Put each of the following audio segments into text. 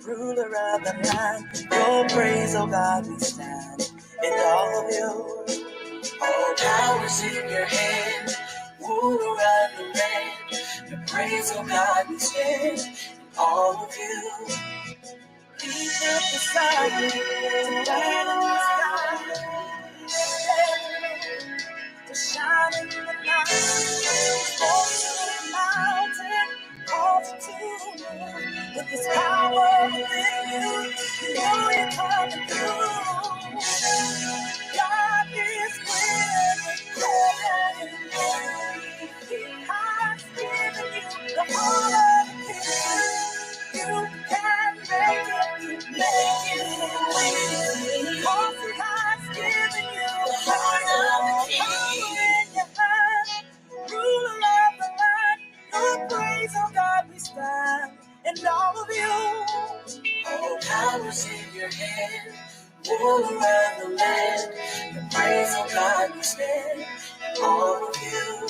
Ruler of the land, your praise, oh God, we stand in all of you. All powers in your hand, ruler of the land, your praise, oh God, we stand in all of you. Lift up the silence, to light in the sky, to shine in the night, fall to the mountain, call to move. With this power within you, you know you're coming through. God is with you. He has given you the heart of the king. You can make it, cause he has given you the heart of the king. In your hand, ruler of the land, your praise, oh God, we stand, and all of you. All powers in your hand, ruler of the land, your praise, oh God, we stand, and all of you.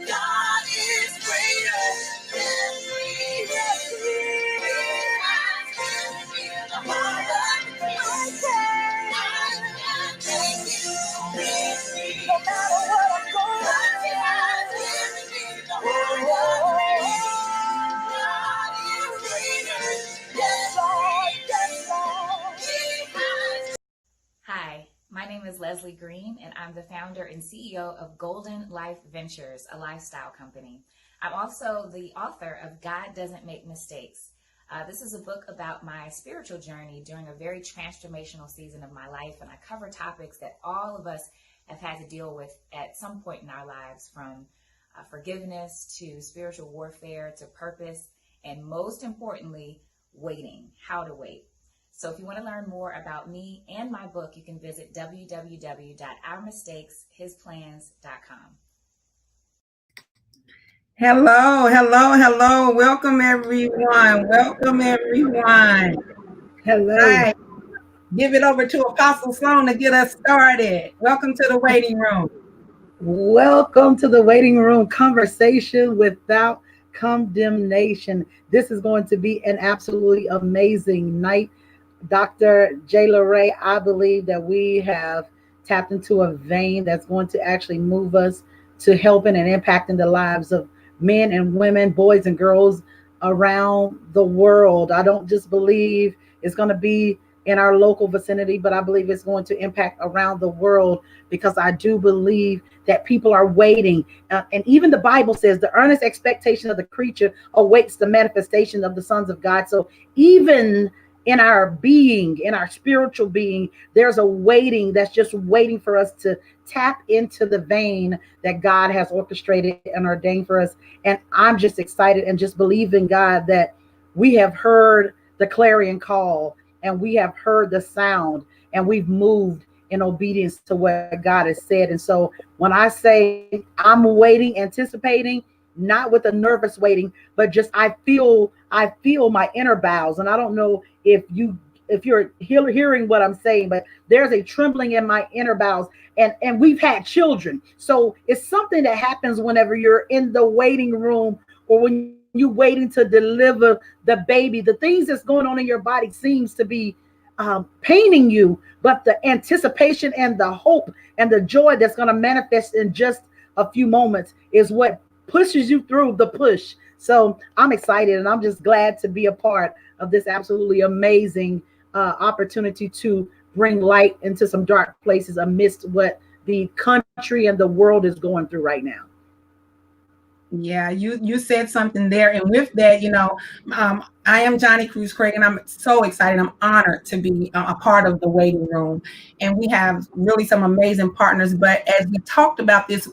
God is greater than we. No matter what I'm going Hi, my name is Leslie Green, and I'm the founder and CEO of Golden Life Ventures, a lifestyle company. I'm also the author of God Doesn't Make Mistakes. This is a book about my spiritual journey during a very transformational season of my life, and I cover topics that all of us have had to deal with at some point in our lives, from forgiveness to spiritual warfare to purpose, and most importantly, waiting, how to wait. So if you want to learn more about me and my book, you can visit www.ourmistakeshisplans.com. Hello. Welcome, everyone. Hello. Hi. Give it over to Apostle Sloan to get us started. Welcome to the waiting room. Welcome to the waiting room conversation without condemnation. This is going to be an absolutely amazing night. Dr. Jayla Ray, I believe that we have tapped into a vein that's going to actually move us to helping and impacting the lives of men and women, boys and girls around the world. I don't just believe it's going to be in our local vicinity, but I believe it's going to impact around the world, because I do believe that people are waiting. And even the Bible says the earnest expectation of the creature awaits the manifestation of the sons of God. So even in our being, in our spiritual being, there's a waiting that's just waiting for us to tap into the vein that God has orchestrated and ordained for us. And I'm just excited and just believe in God that we have heard the clarion call, and we have heard the sound, and we've moved in obedience to what God has said. And so when I say I'm waiting, anticipating, not with a nervous waiting, but just I feel my inner bowels. And I don't know if you're hearing what I'm saying, but there's a trembling in my inner bowels. And we've had children, so it's something that happens whenever you're in the waiting room, or when you're waiting to deliver the baby. The things that's going on in your body seems to be paining you, but the anticipation and the hope and the joy that's going to manifest in just a few moments is what pushes you through the push. So I'm excited, and I'm just glad to be a part of this absolutely amazing opportunity to bring light into some dark places amidst what the country and the world is going through right now. Yeah, you said something there. And with that, I am Johnny Cruz Craig, and I'm so excited. I'm honored to be a part of the waiting room. And we have really some amazing partners. But as we talked about this,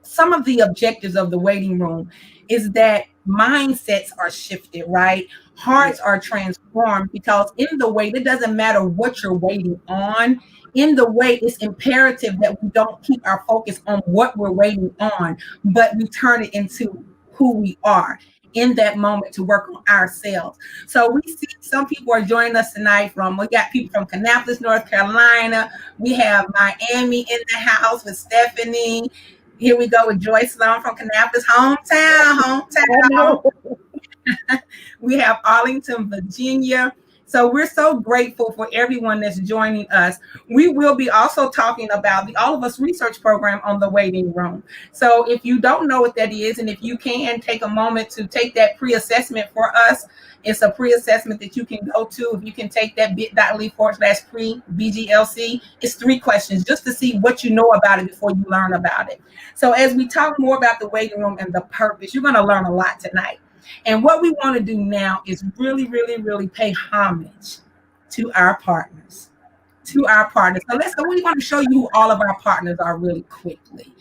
some of the objectives of the waiting room is that mindsets are shifted, right? Hearts are transformed, because in the wait, it doesn't matter what you're waiting on. in the wait, it's imperative that we don't keep our focus on what we're waiting on, but we turn it into who we are in that moment to work on ourselves. So we see some people are joining us tonight we got people from Kannapolis, North Carolina. We have Miami in the house with Stephanie. Here we go with Joyce Sloan from Kannapolis, hometown. We have Arlington, Virginia. So we're so grateful for everyone that's joining us. We will be also talking about the All of Us research program on the waiting room. So if you don't know what that is, and if you can take a moment to take that pre-assessment for us, it's a pre-assessment that you can go to. If you can take that bit.ly/pre-BGLC, it's 3 questions just to see what you know about it before you learn about it. So as we talk more about the waiting room and the purpose, you're going to learn a lot tonight. And what we want to do now is really, really, really pay homage to our partners. So we want to show you who all of our partners are really quickly.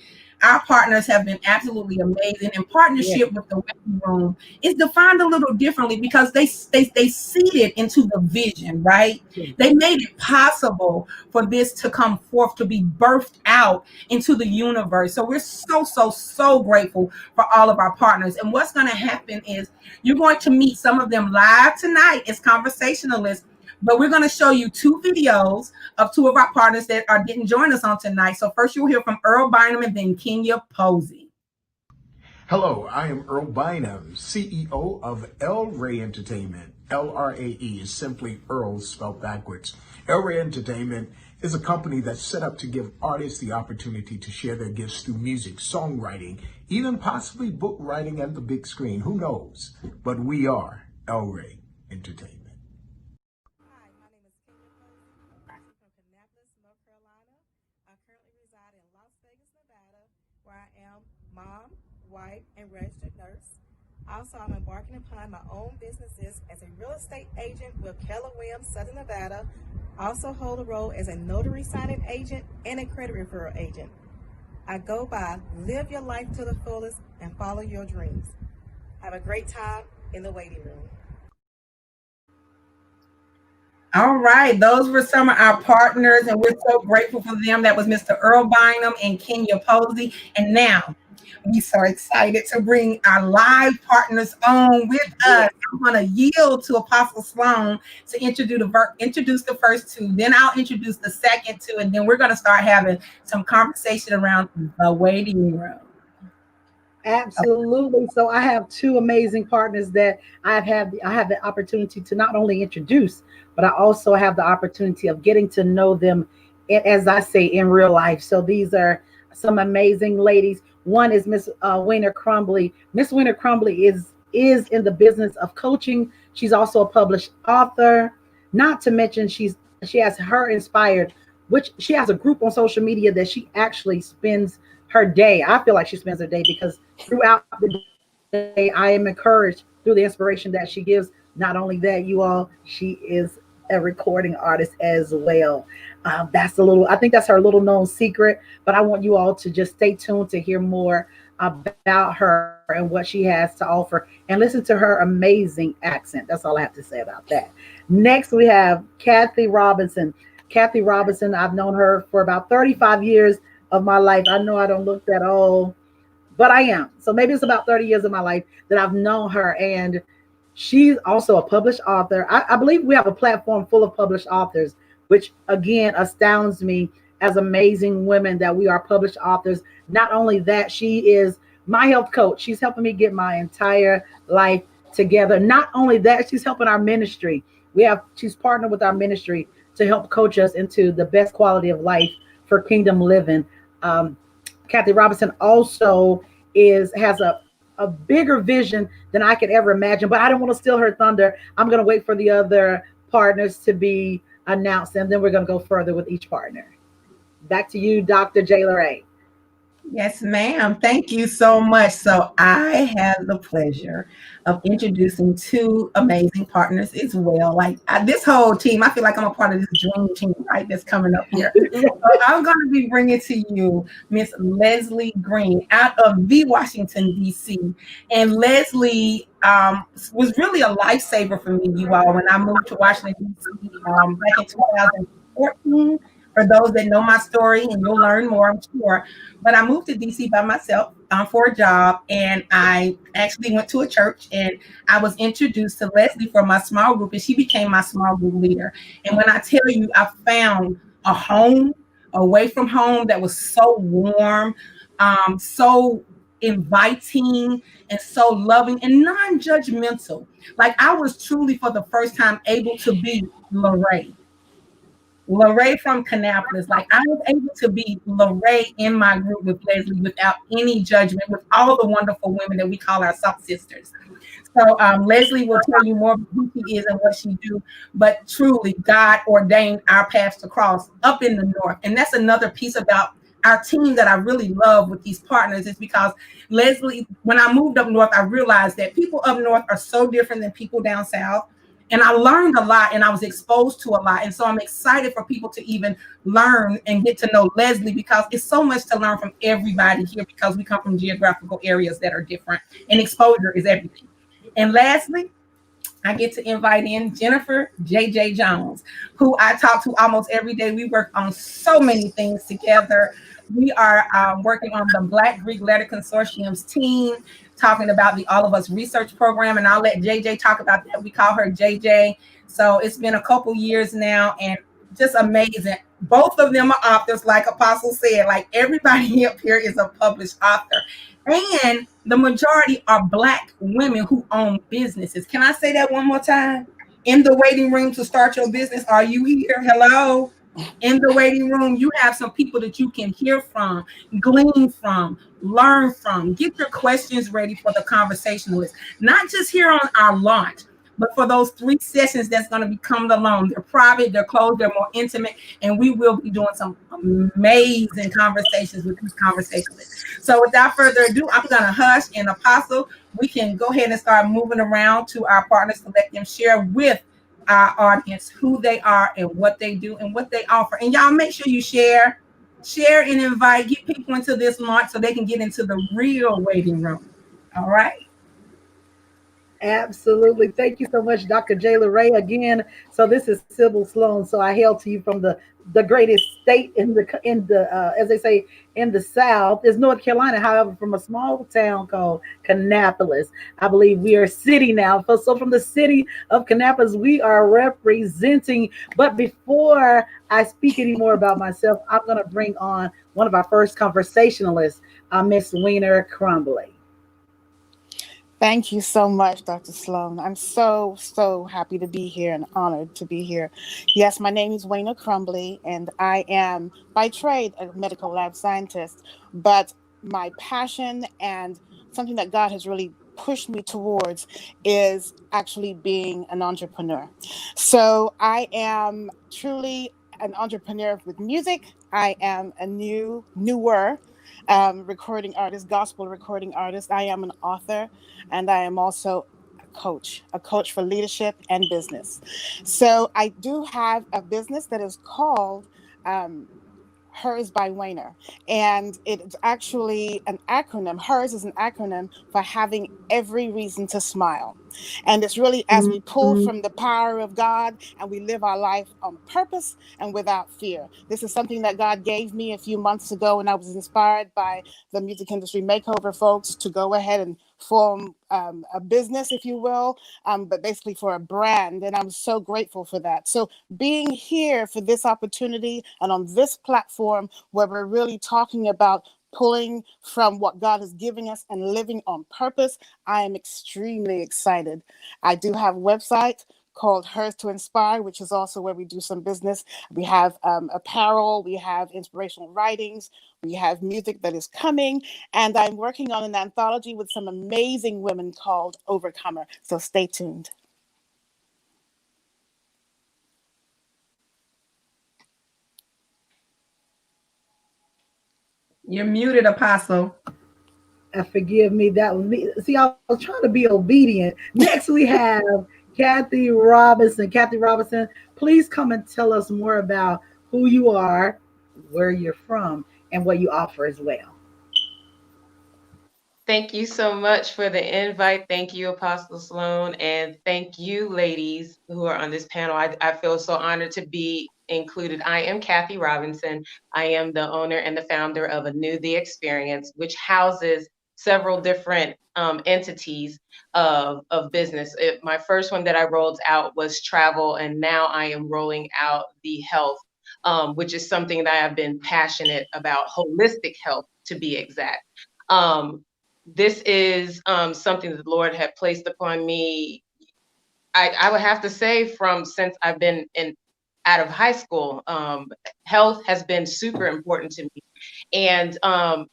Our partners have been absolutely amazing, and partnership with the waiting room is defined a little differently because they seeded into the vision, right? They made it possible for this to come forth, to be birthed out into the universe. So we're so grateful for all of our partners. And what's going to happen is you're going to meet some of them live tonight as conversationalists. But we're going to show you 2 videos of 2 of our partners that didn't join us on tonight. So first you'll hear from Earl Bynum and then Kenya Posey. Hello, I am Earl Bynum, CEO of El Rey Entertainment. LRAE is simply Earl spelled backwards. El Rey Entertainment is a company that's set up to give artists the opportunity to share their gifts through music, songwriting, even possibly book writing and the big screen. Who knows? But we are El Rey Entertainment. Mom, wife, and registered nurse. Also, I'm embarking upon my own businesses as a real estate agent with Keller Williams, Southern Nevada. Also hold a role as a notary signing agent and a credit referral agent. I go by live your life to the fullest and follow your dreams. Have a great time in the waiting room. All right, those were some of our partners, and we're so grateful for them. That was Mr. Earl Bynum and Kenya Posey. And now we're so excited to bring our live partners on with us. I'm going to yield to Apostle Sloan to introduce the first 2. Then I'll introduce the second 2, and then we're going to start having some conversation around the waiting room. Absolutely. So I have 2 amazing partners that I have the opportunity to not only introduce, but I also have the opportunity of getting to know them, as I say, in real life. So these are some amazing ladies. One is Miss Weiner Crumbly. Miss Weiner Crumbly is in the business of coaching. She's also a published author. Not to mention she has her inspired, which she has a group on social media that she actually spends her day. I feel like she spends her day because throughout the day, I am encouraged through the inspiration that she gives. Not only that, you all, she is a recording artist as well. I think that's her little known secret, but I want you all to just stay tuned to hear more about her and what she has to offer and listen to her amazing accent. That's all I have to say about that. Next, we have Kathy Robinson. Kathy Robinson, I've known her for about 35 years of my life. I know I don't look that old, but I am. So maybe it's about 30 years of my life that I've known her, and she's also a published author. I believe we have a platform full of published authors, which again astounds me as amazing women that we are published authors. Not only that, she is my health coach. She's helping me get my entire life together. Not only that, she's helping our ministry. She's partnered with our ministry to help coach us into the best quality of life for kingdom living. Kathy Robinson also has a bigger vision than I could ever imagine, but I don't want to steal her thunder. I'm going to wait for the other partners to be announced, and then we're going to go further with each partner. Back to you, Dr. Jayla Ray. Yes, ma'am. Thank you so much. So I have the pleasure of introducing 2 amazing partners as well. Like this whole team, I feel like I'm a part of this dream team, right? That's coming up here. So I'm going to be bringing to you Miss Leslie Green out of the Washington, D.C. And Leslie was really a lifesaver for me, you all, when I moved to Washington, D.C. Back in 2014. for those that know my story, and you'll learn more, I'm sure. But I moved to DC by myself for a job, and I actually went to a church, and I was introduced to Leslie for my small group, and she became my small group leader. And when I tell you, I found a home away from home that was so warm, so inviting, and so loving and non-judgmental. Like I was truly for the first time able to be Lorraine from Kannapolis. Like I was able to be Lorraine in my group with Leslie without any judgment, with all the wonderful women that we call our soft sisters. So Leslie will tell you more about who she is and what she do, but truly God ordained our paths to cross up in the north. And that's another piece about our team that I really love with these partners, is because Leslie, when I moved up north, I realized that people up north are so different than people down south. And I learned a lot, and I was exposed to a lot. And so I'm excited for people to even learn and get to know Leslie, because it's so much to learn from everybody here, because we come from geographical areas that are different, and exposure is everything. And lastly, I get to invite in Jennifer JJ Jones, who I talk to almost every day. We work on so many things together. We are working on the Black Greek Letter Consortium's team, talking about the All of Us research program. And I'll let JJ talk about that. We call her JJ. So it's been a couple years now, and just amazing. Both of them are authors, like Apostle said. Like everybody up here is a published author. And the majority are Black women who own businesses. Can I say that one more time? In the waiting room to start your business. Are you here? Hello? In the waiting room, you have some people that you can hear from, glean from, learn from. Get your questions ready for the conversationalist. Not just here on our launch, but for those 3 sessions that's going to become the loan. They're private, they're closed, they're more intimate, and we will be doing some amazing conversations with these conversationalists. So without further ado, I'm going to hush, and Apostle, we can go ahead and start moving around to our partners to let them share with our audience who they are and what they do and what they offer. And y'all make sure you share and invite, get people into this launch so they can get into the real waiting room. All right. Absolutely. Thank you so much, Dr. Jayla Ray. Again, so this is Sybil Sloan. So I hail to you from the greatest state in the as they say, in the South is North Carolina. However, from a small town called Kannapolis, I believe we are a city now. So from the city of Kannapolis, we are representing. But before I speak any more about myself, I'm going to bring on one of our first conversationalists, Miss Weena Crumbly. Thank you so much, Dr. Sloan. I'm so happy to be here and honored to be here. Yes, my name is Weena Crumbly, and I am by trade a medical lab scientist, but my passion and something that God has really pushed me towards is actually being an entrepreneur. So I am truly an entrepreneur with music. I am a newer recording artist, gospel recording artist. I am an author, and I am also a coach for leadership and business. So I do have a business that is called Hers by Weena, and it's actually an acronym. Hers is an acronym for having every reason to smile. And it's really as we pull from the power of God and we live our life on purpose and without fear. This is something that God gave me a few months ago, and I was inspired by the Music Industry Makeover folks to go ahead and form a business, if you will, but basically for a brand. And I'm so grateful for that. So being here for this opportunity and on this platform where we're really talking about pulling from what God is giving us and living on purpose, I am extremely excited. I do have a website called Hers to Inspire, which is also where we do some business. We have apparel, we have inspirational writings, we have music that is coming, and I'm working on an anthology with some amazing women called Overcomer. So stay tuned. You're muted, Apostle. Forgive me. That was me. See, I was trying to be obedient. Next, we have Kathy Robinson. Kathy Robinson, please come and tell us more about who you are, where you're from, and what you offer as well. Thank you so much for the invite. Thank you, Apostle Sloan, and thank you, ladies who are on this panel. I feel so honored to be included, I am Kathy Robinson. I am the owner and the founder of Anew the Experience, which houses several different entities of business. My first one that I rolled out was travel, and now I am rolling out the health, which is something that I've been passionate about, holistic health to be exact. This is something that the Lord had placed upon me. I would have to say since I've been out of high school, health has been super important to me. And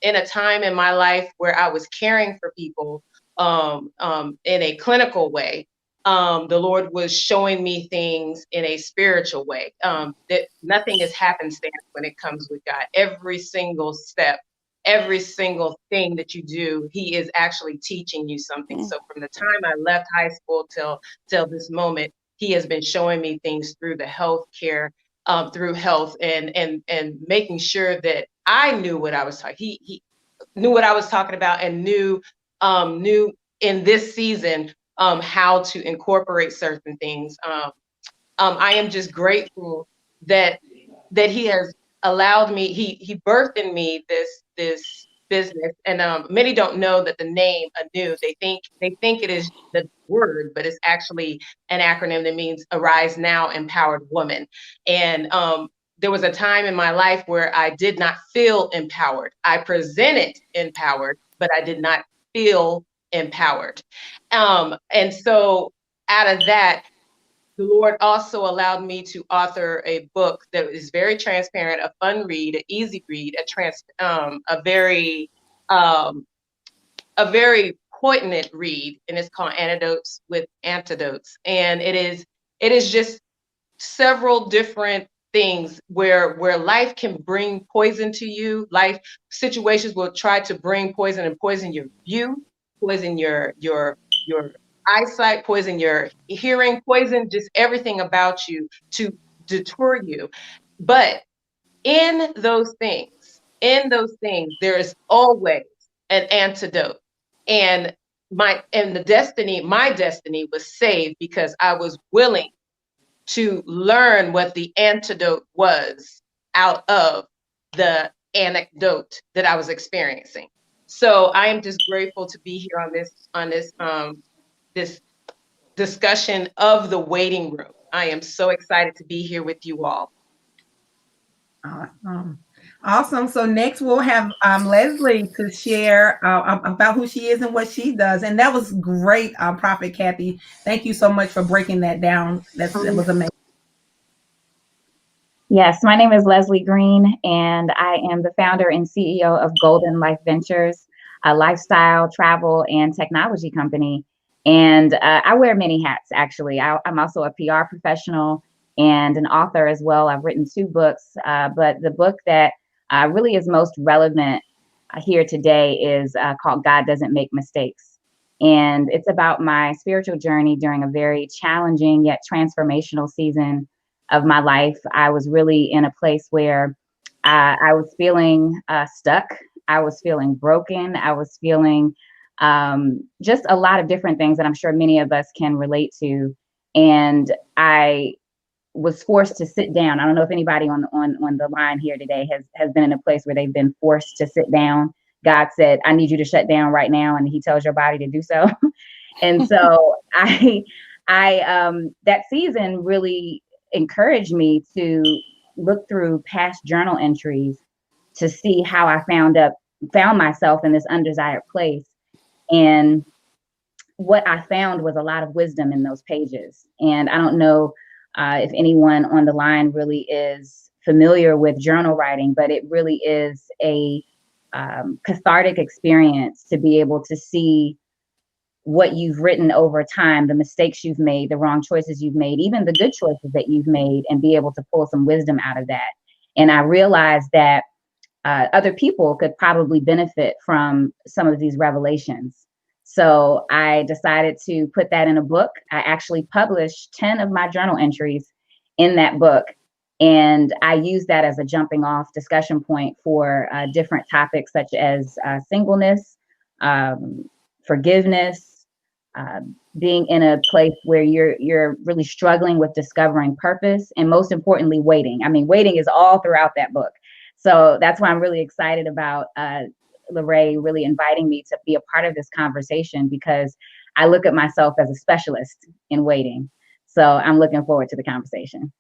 in a time in my life where I was caring for people in a clinical way, the Lord was showing me things in a spiritual way. That nothing is happenstance when it comes with God. Every single step, every single thing that you do, He is actually teaching you something. So from the time I left high school till this moment, He has been showing me things through the healthcare, through health, and making sure that I knew what I was talking. He knew what I was talking about, and knew in this season how to incorporate certain things. I am just grateful that He has allowed me. He birthed in me this business, and many don't know that the name Anew. They think it is the word, but it's actually an acronym that means Arise Now, Empowered Woman. And there was a time in my life where I did not feel empowered. I presented empowered, but I did not feel empowered. And so out of that, the Lord also allowed me to author a book that is very transparent, a fun read, an easy read, a very poignant read, and it's called Antidotes with Antidotes. And it is just several different things where life can bring poison to you. Life situations will try to bring poison and poison your view, poison your eyesight, poison your hearing, poison just everything about you to deter you. But in those things, there is always an antidote. And my destiny was saved because I was willing to learn what the antidote was out of the anecdote that I was experiencing. So I am just grateful to be here on this discussion of the waiting room. I am so excited to be here with you all. Awesome. So next we'll have Leslie to share about who she is and what she does. And that was great, Prophet Kathy. Thank you so much for breaking that down. That was amazing. Yes, my name is Leslie Green, and I am the founder and CEO of Golden Life Ventures, a lifestyle, travel, and technology company. And I wear many hats, actually. I'm also a PR professional and an author as well. I've written 2 books, but the book that really is most relevant here today is called God Doesn't Make Mistakes. And it's about my spiritual journey during a very challenging yet transformational season of my life. I was really in a place where I was feeling stuck. I was feeling broken. I was feeling just a lot of different things that I'm sure many of us can relate to. And I was forced to sit down. I don't know if anybody on the line here today has been in a place where they've been forced to sit down. God said, I need you to shut down right now. And He tells your body to do so. And so I that season really encouraged me to look through past journal entries to see how I found myself in this undesired place. And what I found was a lot of wisdom in those pages. And I don't know if anyone on the line really is familiar with journal writing, but it really is a cathartic experience to be able to see what you've written over time, the mistakes you've made, the wrong choices you've made, even the good choices that you've made, and be able to pull some wisdom out of that. And I realized that other people could probably benefit from some of these revelations. So I decided to put that in a book. I actually published 10 of my journal entries in that book. And I use that as a jumping off discussion point for different topics such as singleness, forgiveness, being in a place where you're really struggling with discovering purpose, and most importantly, waiting. I mean, waiting is all throughout that book. So that's why I'm really excited about Lorraine really inviting me to be a part of this conversation, because I look at myself as a specialist in waiting. So I'm looking forward to the conversation.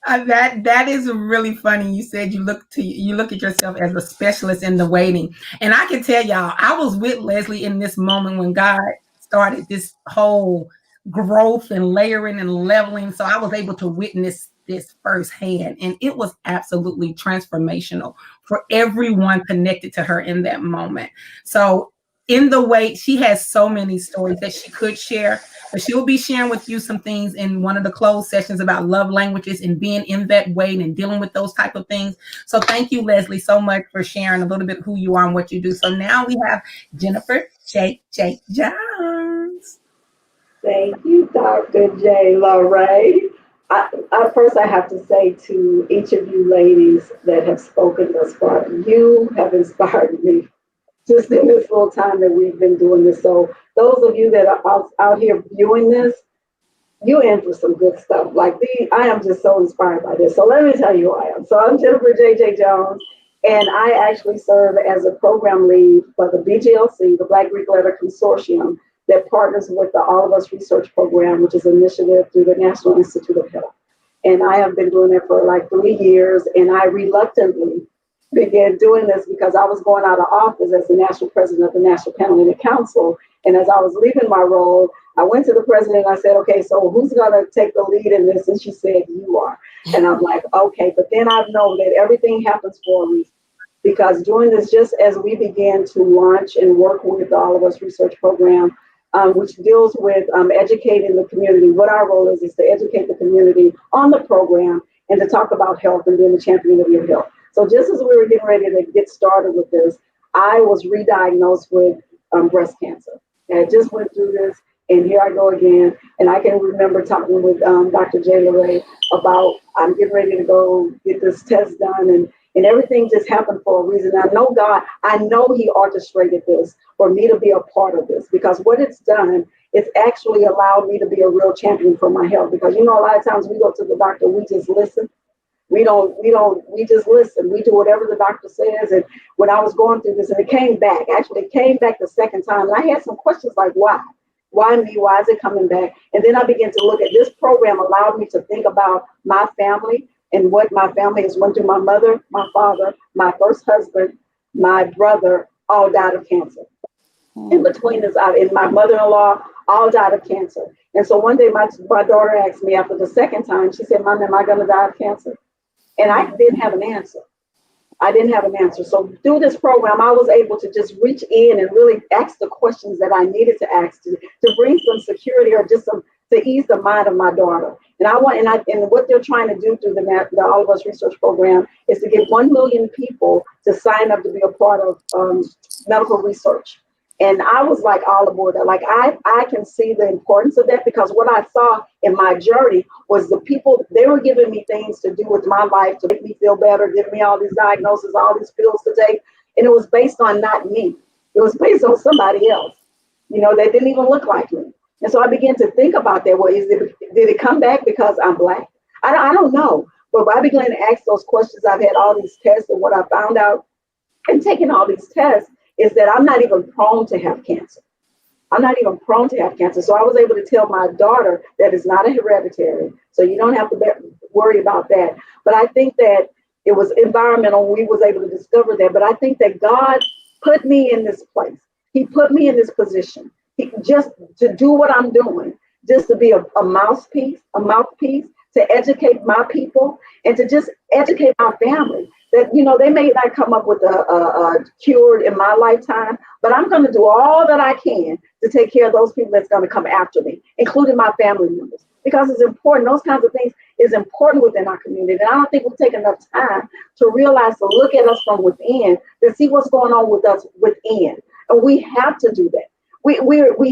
That is really funny. You said you look at yourself as a specialist in the waiting, and I can tell y'all, I was with Leslie in this moment when God started this whole growth and layering and leveling. So I was able to witness this firsthand, and it was absolutely transformational for everyone connected to her in that moment. So in the wait, she has so many stories that she could share, but she will be sharing with you some things in one of the closed sessions about love languages and being in that wait and dealing with those type of things. So thank you, Leslie, so much for sharing a little bit who you are and what you do. So now we have Jennifer Jake Jones. Thank you, Dr. J. Lorraine. First, I have to say to each of you ladies that have spoken thus far, you have inspired me just in this little time that we've been doing this. So those of you that are out here viewing this, you in for some good stuff. I am just so inspired by this. So let me tell you who I am. So I'm Jennifer J. Jones, and I actually serve as a program lead for the BGLC, the Black Greek Letter Consortium, that partners with the All of Us Research Program, which is an initiative through the National Institute of Health. And I have been doing it for like 3 years, and I reluctantly began doing this because I was going out of office as the national president of the National Panhellenic Council. And as I was leaving my role, I went to the president and I said, okay, so who's going to take the lead in this? And she said, you are. And I'm like, okay. But then I know that everything happens for a reason, because doing this, just as we began to launch and work with the All of Us Research Program, which deals with educating the community, what our role is to educate the community on the program and to talk about health and being the champion of your health. So just as we were getting ready to get started with this, I was re-diagnosed with breast cancer. And I just went through this, and here I go again. And I can remember talking with Dr. J. Lorraine about I'm getting ready to go get this test done, and everything just happened for a reason. I know God, I know He orchestrated this for me to be a part of this, because what it's done, it's actually allowed me to be a real champion for my health. Because a lot of times we go to the doctor, we just listen. We just listen. We do whatever the doctor says. And when I was going through this, and it came back the second time, and I had some questions like, why? Why me? Why is it coming back? And then I began to look at this program, allowed me to think about my family and what my family has went through. My mother, my father, my first husband, my brother, all died of cancer. In between this, and my mother-in-law, all died of cancer. And so one day my daughter asked me after the second time, she said, Mom, am I going to die of cancer? And I didn't have an answer. So through this program, I was able to just reach in and really ask the questions that I needed to ask to bring some security, or just to ease the mind of my daughter. And what they're trying to do through the All of Us Research Program is to get 1 million people to sign up to be a part of medical research. And I was like all aboard that. Like I can see the importance of that, because what I saw in my journey was the people, they were giving me things to do with my life to make me feel better, giving me all these diagnoses, all these pills to take. And it was based on not me. It was based on somebody else, that didn't even look like me. And so I began to think about that. Well, did it come back because I'm Black? I don't know. But I began to ask those questions. I've had all these tests, and what I found out in taking all these tests is that I'm not even prone to have cancer. So I was able to tell my daughter that it's not a hereditary. So you don't have to worry about that. But I think that it was environmental. We was able to discover that. But I think that God put me in this place. He put me in this position. Just to do what I'm doing, just to be a mouthpiece to educate my people and to just educate my family. That, they may not come up with a cure in my lifetime, but I'm going to do all that I can to take care of those people that's going to come after me, including my family members, because it's important. Those kinds of things is important within our community. And I don't think we take enough time to realize, to look at us from within, to see what's going on with us within. And we have to do that. We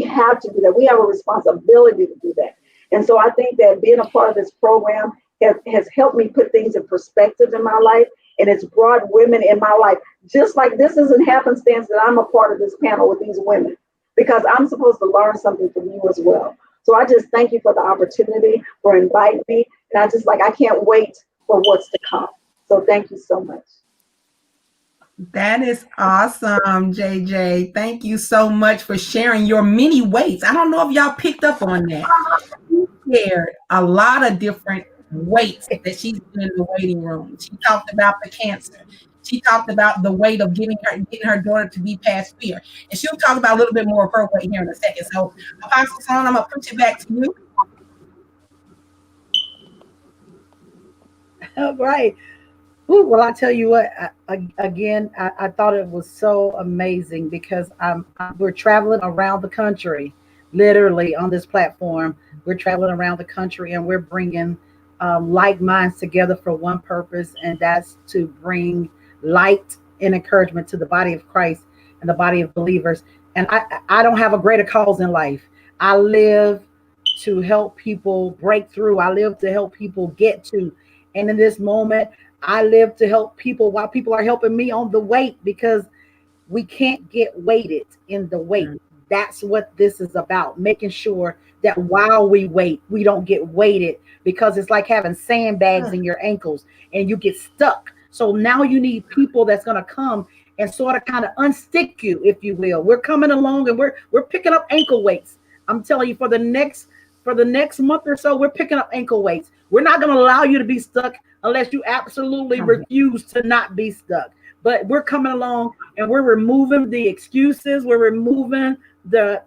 have to do that. We have a responsibility to do that. And so I think that being a part of this program has helped me put things in perspective in my life. And it's brought women in my life. Just like this isn't happenstance that I'm a part of this panel with these women. because I'm supposed to learn something from you as well. So I just thank you for the opportunity, for inviting me. And I can't wait for what's to come. So thank you so much. That is awesome, JJ. Thank you so much for sharing your many weights. I don't know if y'all picked up on that. You shared a lot of different weights that she's been in the waiting room. She talked about the cancer. She talked about the weight of getting her daughter to be past fear. And she'll talk about a little bit more of her weight here in a second. So, Apostle Sloan, I'm going to put it back to you. All right. Ooh, well, I tell you what, I thought it was so amazing because we're traveling around the country, literally on this platform. We're traveling around the country and we're bringing like minds together for one purpose, and that's to bring light and encouragement to the body of Christ and the body of believers. And I don't have a greater cause in life. I live to help people break through. I live to help people get to. And in this moment, I live to help people while people are helping me on the weight, because we can't get weighted in the weight. That's what this is about, making sure that while we wait, we don't get weighted, because it's like having sandbags in your ankles and you get stuck. So now you need people that's going to come and sort of kind of unstick you, if you will. We're coming along and we're picking up ankle weights. I'm telling you, for the next month or so, we're picking up ankle weights. We're not going to allow you to be stuck unless you absolutely refuse to not be stuck. But we're coming along and we're removing the excuses. We're removing the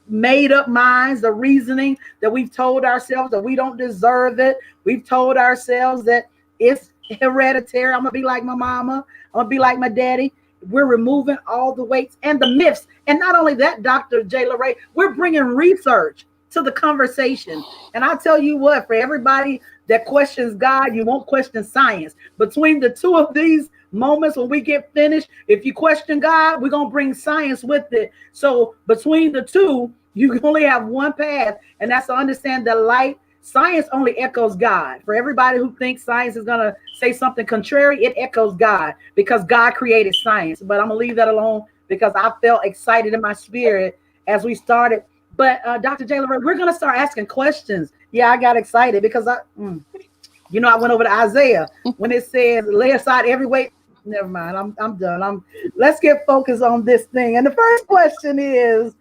made up minds, the reasoning that we've told ourselves that we don't deserve it. We've told ourselves that it's hereditary. I'm going to be like my mama. I'm going to be like my daddy. We're removing all the weights and the myths. And not only that, Dr. J. LaRae, we're bringing research to the conversation. And I'll tell you what, for everybody that questions God, you won't question science. Between the two of these moments when we get finished, if you question God, we're going to bring science with it. So between the two, you only have one path, and that's to understand that light. Science only echoes God. For everybody who thinks science is going to say something contrary, it echoes God, because God created science. But I'm going to leave that alone because I felt excited in my spirit as we started. But Dr. J. LaRae, we're going to start asking questions. Yeah, I got excited because I went over to Isaiah when it says, lay aside every weight. Never mind. I'm done. Let's get focused on this thing. And the first question is,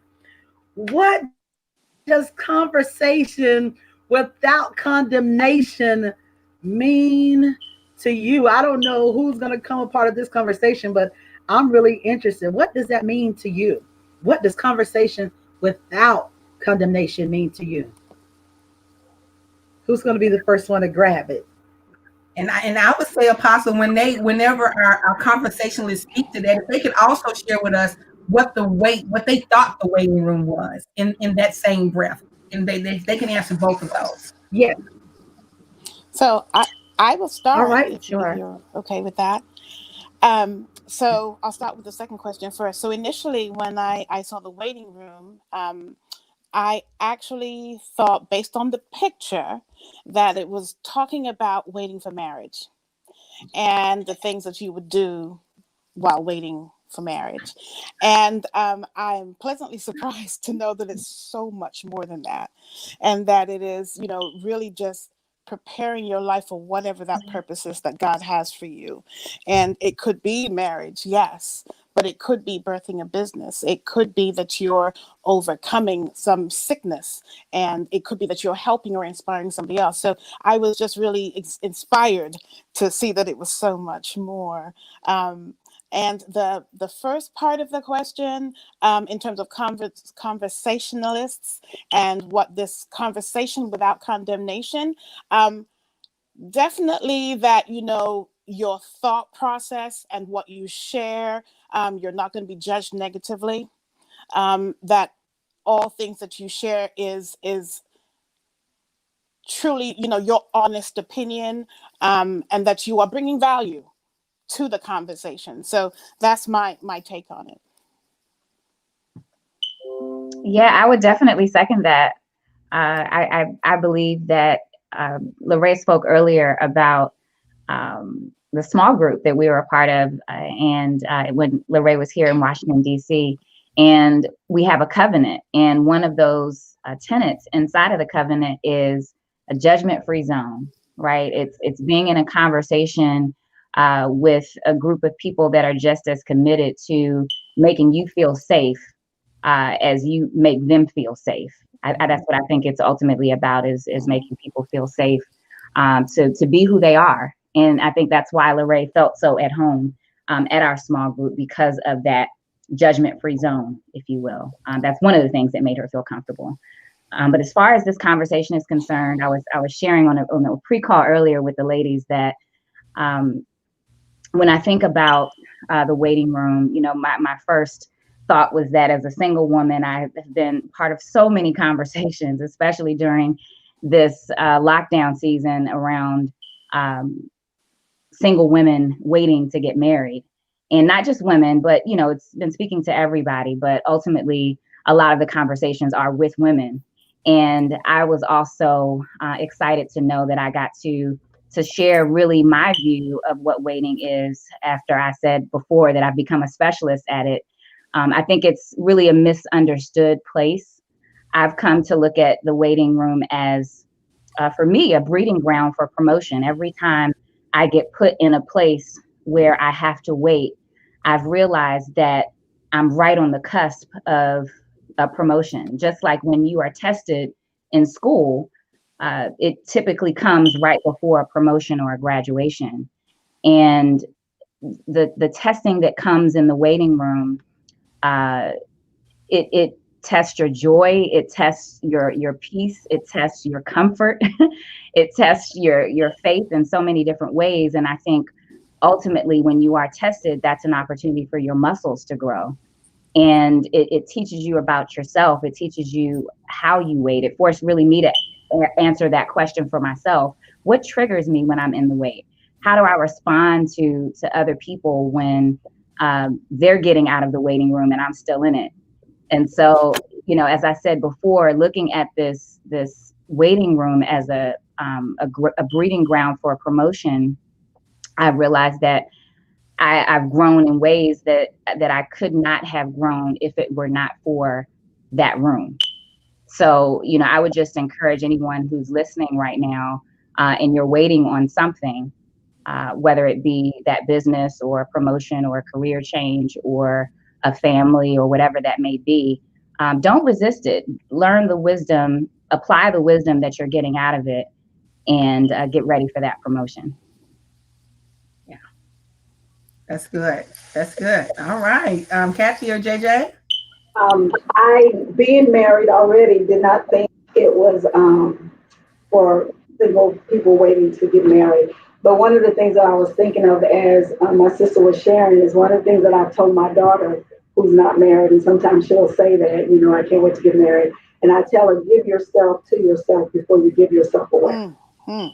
what does conversation without condemnation mean to you? I don't know who's going to come a part of this conversation, but I'm really interested. What does that mean to you? What does conversation without condemnation mean to you? Who's going to be the first one to grab it? And I would say, Apostle, whenever our conversationalists speak to that, if they could also share with us what they thought the waiting room was in that same breath, and they can answer both of those. Yeah. So I will start. All right, if you're okay with that. So I'll start with the second question first. So initially, when I saw the waiting room, I actually thought, based on the picture, that it was talking about waiting for marriage and the things that you would do while waiting for marriage. And I'm pleasantly surprised to know that it's so much more than that, and that it is, really just preparing your life for whatever that purpose is that God has for you. And it could be marriage, yes, but it could be birthing a business. It could be that you're overcoming some sickness, and it could be that you're helping or inspiring somebody else. So I was just really inspired to see that it was so much more. And the first part of the question, in terms of conversationalists and what this conversation without condemnation, definitely that, your thought process and what you share, you're not going to be judged negatively. That all things that you share is truly, your honest opinion, and that you are bringing value to the conversation. So that's my take on it. Yeah, I would definitely second that. I believe that LaRae spoke earlier about the small group that we were a part of, and when LaRae was here in Washington, D.C., And we have a covenant. And one of those tenets inside of the covenant is a judgment-free zone, right? It's being in a conversation with a group of people that are just as committed to making you feel safe as you make them feel safe. That's what I think it's ultimately about, is making people feel safe to be who they are. And I think that's why Lorraine felt so at home at our small group, because of that judgment-free zone, if you will. That's one of the things that made her feel comfortable. But as far as this conversation is concerned, I was sharing on a pre-call earlier with the ladies that when I think about the waiting room, you know, my first thought was that as a single woman, I have been part of so many conversations, especially during this lockdown season around single women waiting to get married. And not just women, but, you know, it's been speaking to everybody, but ultimately a lot of the conversations are with women. And I was also excited to know that I got to share really my view of what waiting is, after I said before that I've become a specialist at it. I think it's really a misunderstood place. I've come to look at the waiting room as, for me, a breeding ground for promotion. Every time I get put in a place where I have to wait, I've realized that I'm right on the cusp of a promotion. Just like when you are tested in school, it typically comes right before a promotion or a graduation. And the testing that comes in the waiting room, it tests your joy, it tests your peace, it tests your comfort, it tests your faith in so many different ways. And I think ultimately, when you are tested, that's an opportunity for your muscles to grow. And it teaches you about yourself. It teaches you how you wait. It forced really me to answer that question for myself. What triggers me when I'm in the wait? How do I respond to other people when they're getting out of the waiting room and I'm still in it? And so, you know, as I said before, looking at this waiting room as a breeding ground for a promotion, I realized that I've grown in ways that I could not have grown if it were not for that room. So, you know, I would just encourage anyone who's listening right now and you're waiting on something, whether it be that business or a promotion or a career change or a family or whatever that may be, don't resist it. Learn the wisdom, apply the wisdom that you're getting out of it, and get ready for that promotion. That's good. That's good. All right. Kathy or JJ? I, being married already, did not think it was for single people waiting to get married. But one of the things that I was thinking of as my sister was sharing is one of the things that I've told my daughter, who's not married, and sometimes she'll say that, you know, I can't wait to get married. And I tell her, give yourself to yourself before you give yourself away. Mm-hmm.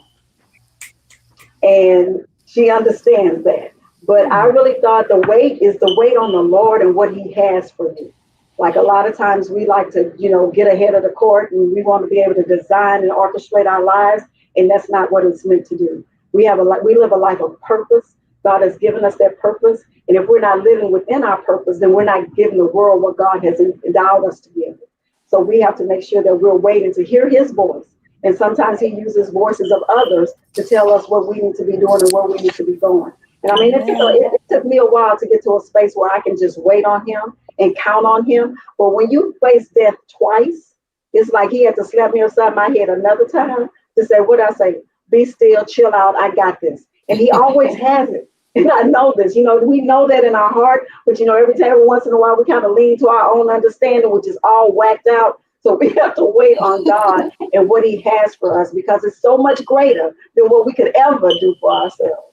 And she understands that. But I really thought the wait is the wait on the Lord and what he has for you. Like a lot of times we like to, you know, get ahead of the court and we want to be able to design and orchestrate our lives. And that's not what it's meant to do. We live a life of purpose. God has given us that purpose. And if we're not living within our purpose, then we're not giving the world what God has endowed us to give. So we have to make sure that we're waiting to hear his voice. And sometimes he uses voices of others to tell us what we need to be doing and where we need to be going. And I mean, it took me a while to get to a space where I can just wait on him and count on him. But when you face death twice, it's like he had to slap me upside my head another time to say, what I say, be still, chill out, I got this. And he always has it. And I know this, you know, we know that in our heart, but you know, every once in a while, we kind of lean to our own understanding, which is all whacked out. So we have to wait on God and what he has for us, because it's so much greater than what we could ever do for ourselves.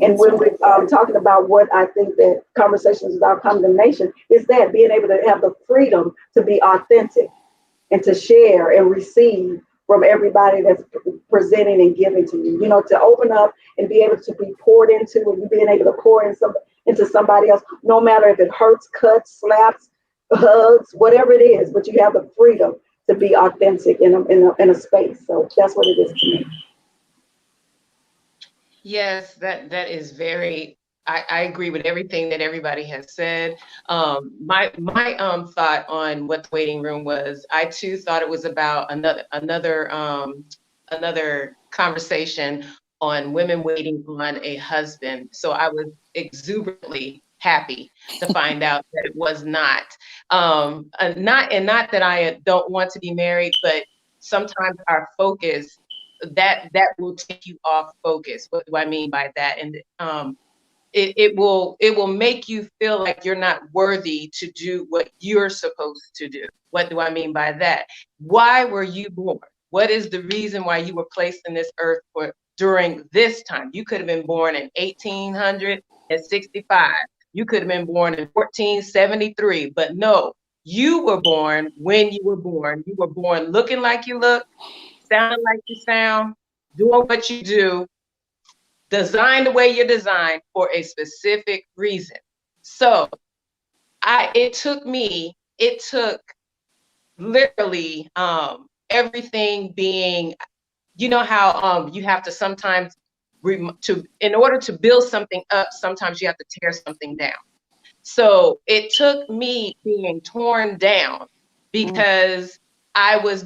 And when we're talking about what I think that Conversations Without Condemnation is, that being able to have the freedom to be authentic and to share and receive from everybody that's presenting and giving to you, you know, to open up and be able to be poured into, and you being able to pour into somebody else, no matter if it hurts, cuts, slaps, hugs, whatever it is, but you have the freedom to be authentic in a space. So that's what it is to me. Yes, that is very I agree with everything that everybody has said. My thought on what the waiting room was, I too thought it was about another conversation on women waiting on a husband. So I was exuberantly happy to find out that it was not. Not that I don't want to be married, but sometimes our focus that will take you off focus. What do I mean by that? And it will make you feel like you're not worthy to do what you're supposed to do. What do I mean by that? Why were you born? What is the reason why you were placed in this earth during this time? You could have been born in 1865. You could have been born in 1473, but no, you were born when you were born. You were born looking like you look, sounding like you sound, doing what you do, designed the way you're designed for a specific reason. So it took literally everything being, you know how you have to sometimes in order to build something up, sometimes you have to tear something down. So it took me being torn down because I was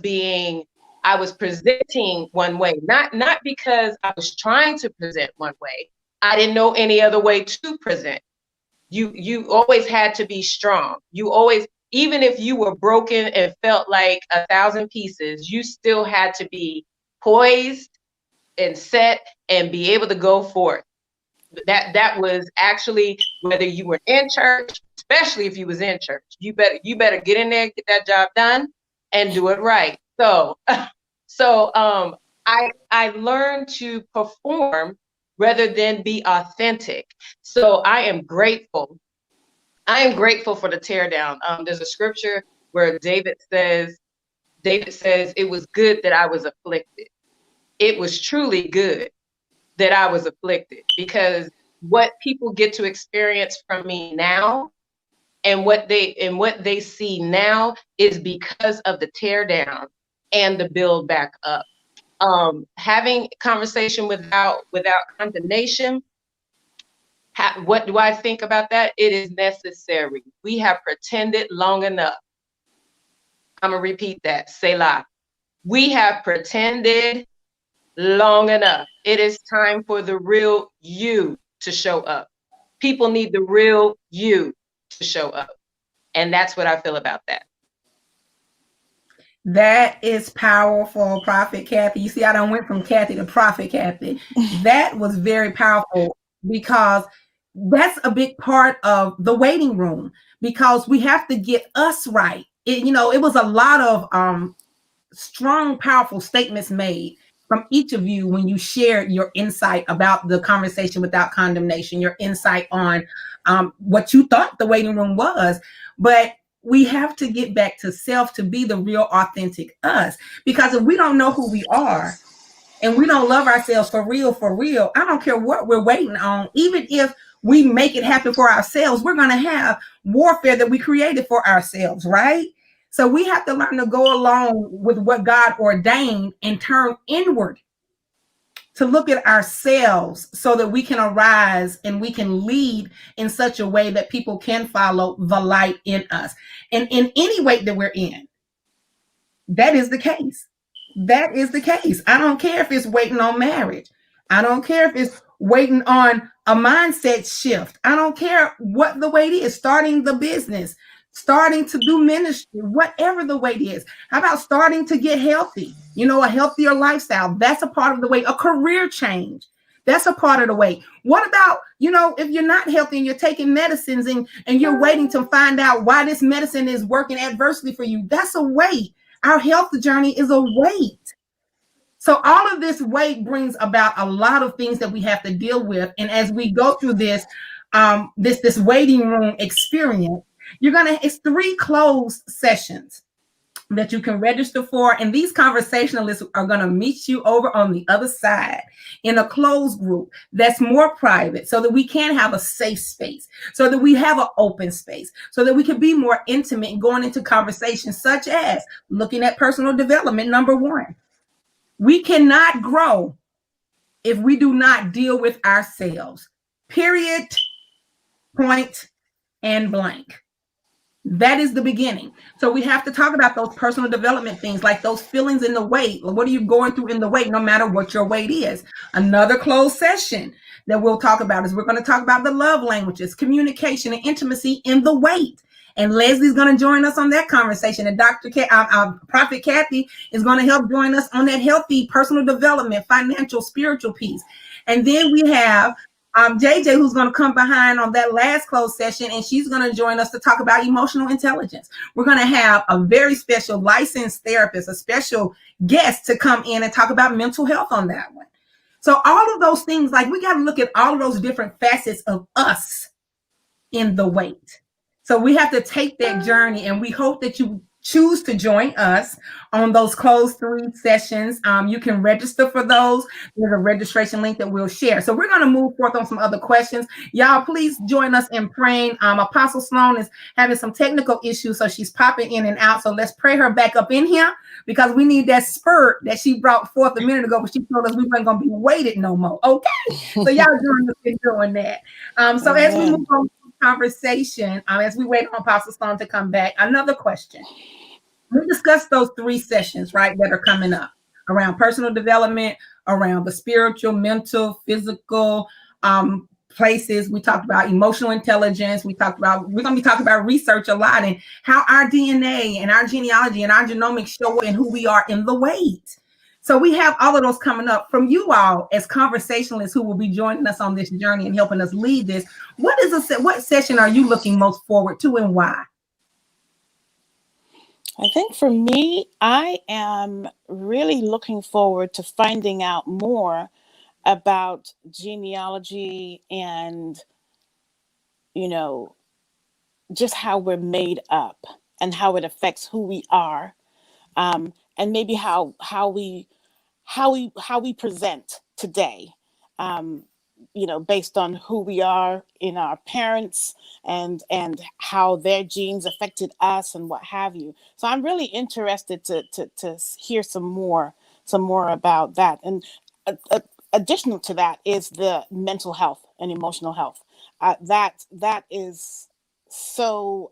presenting one way, not because I was trying to present one way. I didn't know any other way to present. You always had to be strong. You always, even if you were broken and felt like 1,000 pieces, you still had to be poised and set and be able to go forth. That was actually, whether you were in church, especially if you was in church, you better get in there, get that job done, and do it right. So I learned to perform rather than be authentic. So I am grateful. I am grateful for the teardown. There's a scripture where David says, it was good that I was afflicted. It was truly good that I was afflicted, because what people get to experience from me now and what they see now is because of the teardown and the build back up. Having conversation without condemnation. What do I think about that? It is necessary. We have pretended long enough. I'm gonna repeat that. Selah. We have pretended long enough. It is time for the real you to show up. People need the real you to show up. And that's what I feel about that. That is powerful, Prophet Kathy. You see, I done went from Kathy to Prophet Kathy. That was very powerful, because that's a big part of the waiting room, because we have to get us right. It was a lot of strong, powerful statements made from each of you when you shared your insight about the conversation without condemnation, your insight on what you thought the waiting room was. But we have to get back to self to be the real, authentic us. Because if we don't know who we are and we don't love ourselves for real, I don't care what we're waiting on. Even if we make it happen for ourselves, we're going to have warfare that we created for ourselves, right? So we have to learn to go along with what God ordained and turn inward to look at ourselves so that we can arise and we can lead in such a way that people can follow the light in us. And in any way that we're in, that is the case. That is the case. I don't care if it's waiting on marriage. I don't care if it's waiting on a mindset shift. I don't care what the wait is, starting the business, starting to do ministry, whatever the wait is. How about starting to get healthy? A healthier lifestyle. That's a part of the wait. A career change. That's a part of the wait. What about, if you're not healthy and you're taking medicines and you're waiting to find out why this medicine is working adversely for you? That's a wait. Our health journey is a wait. So all of this wait brings about a lot of things that we have to deal with. And as we go through this waiting room experience, it's 3 closed sessions that you can register for. And these conversationalists are going to meet you over on the other side in a closed group that's more private, so that we can have a safe space, so that we have an open space, so that we can be more intimate and going into conversations such as looking at personal development. Number 1, we cannot grow if we do not deal with ourselves. period, point, and blank. That is the beginning. So we have to talk about those personal development things, like those feelings in the weight. What are you going through in the weight, no matter what your weight is? Another closed session that we'll talk about is we're going to talk about the love languages, communication, and intimacy in the weight. And Leslie's going to join us on that conversation. And Prophet Kathy is going to help join us on that healthy personal development, financial, spiritual piece. And then we have JJ, who's going to come behind on that last closed session, and she's going to join us to talk about emotional intelligence. We're going to have a very special licensed therapist, a special guest to come in and talk about mental health on that one. So all of those things, like we got to look at all of those different facets of us in the weight. So we have to take that journey, and we hope that you choose to join us on those closed 3 sessions. You can register for those. There's a registration link that we'll share. So we're going to move forth on some other questions. Y'all, please join us in praying. Apostle Sloan is having some technical issues, so she's popping in and out. So let's pray her back up in here, because we need that spurt that she brought forth a minute ago, but she told us we weren't going to be weighted no more. Okay. So y'all join us in doing that. So as we move on conversation, as we wait on Apostle Sloan to come back, another question. We discussed those 3 sessions, right, that are coming up around personal development, around the spiritual, mental, physical places. We talked about emotional intelligence. We're going to be talking about research a lot and how our DNA and our genealogy and our genomics show up in who we are in the weight. So we have all of those coming up from you all as conversationalists who will be joining us on this journey and helping us lead this. What session are you looking most forward to, and why? I think for me, I am really looking forward to finding out more about genealogy and, just how we're made up and how it affects who we are, and maybe how we present today, based on who we are in our parents and how their genes affected us and what have you. So I'm really interested to hear some more about that. And additional to that is the mental health and emotional health. That is so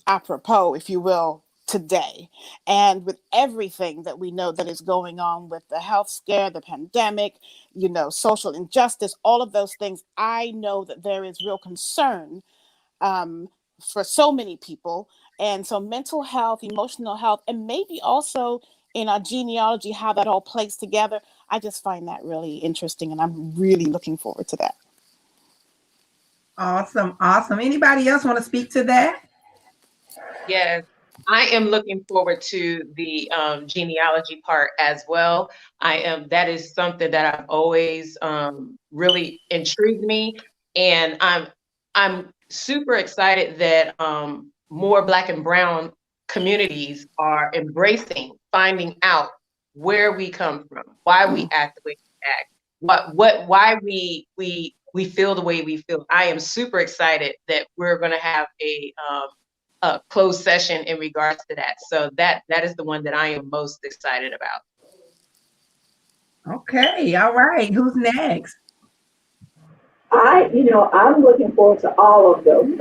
apropos, if you will, today. And with everything that we know that is going on with the health scare, the pandemic, social injustice, all of those things, I know that there is real concern for so many people. And so mental health, emotional health, and maybe also in our genealogy, how that all plays together. I just find that really interesting, and I'm really looking forward to that. Awesome. Anybody else want to speak to that? Yes. I am looking forward to the genealogy part as well. That is something that I've always really intrigued me, and I'm super excited that more Black and Brown communities are embracing finding out where we come from, why we act the way we act, why we feel the way we feel. I am super excited that we're going to have a closed session in regards to that. So that is the one that I am most excited about. Okay. All right. Who's next? I'm looking forward to all of them.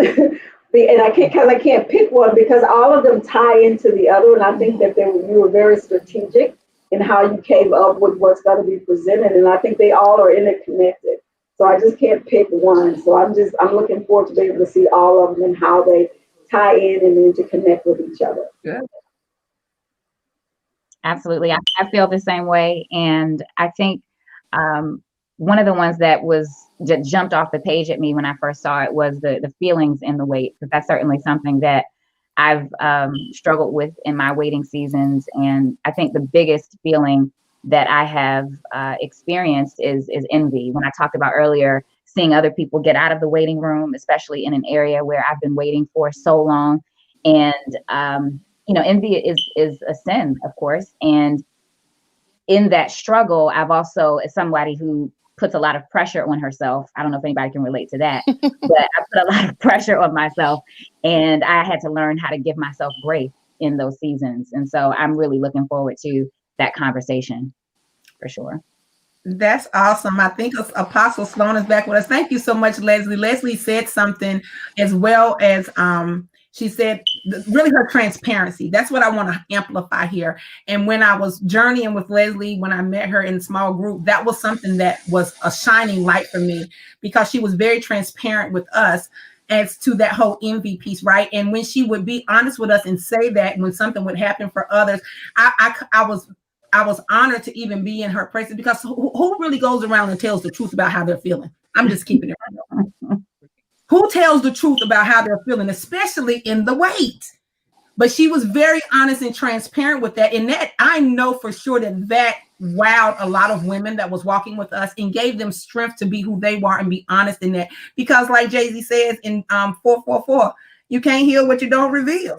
And I can't pick one because all of them tie into the other. And I think that you were very strategic in how you came up with what's going to be presented. And I think they all are interconnected. So I just can't pick one. So I'm looking forward to being able to see all of them and how they tie in and interconnect with each other. Good. Absolutely. I feel the same way. And I think one of the ones that jumped off the page at me when I first saw it was the feelings in the weight, because that's certainly something that I've struggled with in my waiting seasons. And I think the biggest feeling that I have experienced is envy. When I talked about earlier, seeing other people get out of the waiting room, especially in an area where I've been waiting for so long. And, envy is a sin, of course. And in that struggle, I've also, as somebody who puts a lot of pressure on herself, I don't know if anybody can relate to that, but I put a lot of pressure on myself, and I had to learn how to give myself grace in those seasons. And so I'm really looking forward to that conversation for sure. That's awesome. I think Apostle Sloan is back with us. Thank you so much, Leslie. Leslie said something as well as she said really her transparency. That's what I want to amplify here. And when I was journeying with Leslie, when I met her in small group, that was something that was a shining light for me because she was very transparent with us as to that whole envy piece, right? And when she would be honest with us and say that when something would happen for others, I was honored to even be in her presence because who really goes around and tells the truth about how they're feeling? I'm just keeping it real. Who tells the truth about how they're feeling, especially in the weight? But she was very honest and transparent with that. And that I know for sure that wowed a lot of women that was walking with us and gave them strength to be who they are and be honest in that. Because like Jay-Z says in 444, you can't heal what you don't reveal.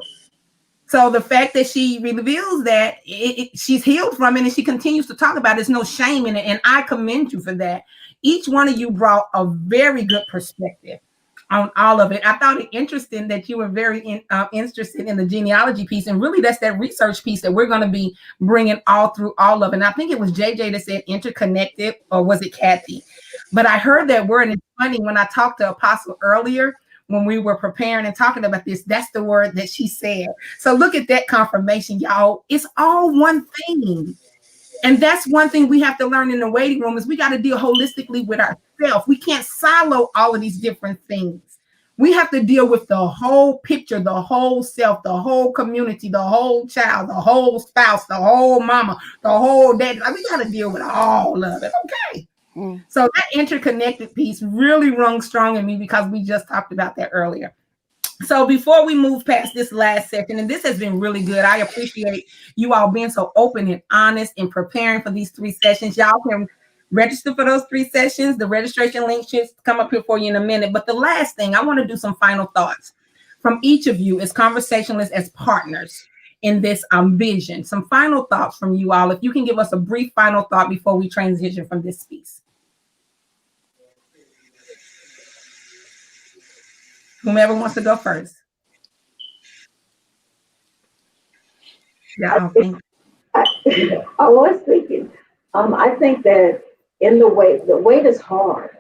So the fact that she reveals that she's healed from it and she continues to talk about it, there's no shame in it. And I commend you for that. Each one of you brought a very good perspective on all of it. I thought it interesting that you were very interested in the genealogy piece. And really that's that research piece that we're going to be bringing all through all of it. And I think it was JJ that said interconnected, or was it Kathy? But I heard that word, and it's funny when I talked to Apostle earlier, when we were preparing and talking about this, that's the word that she said. So look at that confirmation, y'all. It's all one thing. And that's one thing we have to learn in the waiting room is we got to deal holistically with ourselves. We can't silo all of these different things. We have to deal with the whole picture, the whole self, the whole community, the whole child, the whole spouse, the whole mama, the whole dad. We got to deal with all of it. Okay. So that interconnected piece really rung strong in me because we just talked about that earlier. So before we move past this last section, and this has been really good, I appreciate you all being so open and honest and preparing for these 3 sessions. Y'all can register for those 3 sessions. The registration link should come up here for you in a minute. But the last thing, I want to do some final thoughts from each of you as conversationalists, as partners in this vision. Some final thoughts from you all. If you can give us a brief final thought before we transition from this piece. Whomever wants to go first. Yeah, I was thinking. I think that in the wait is hard,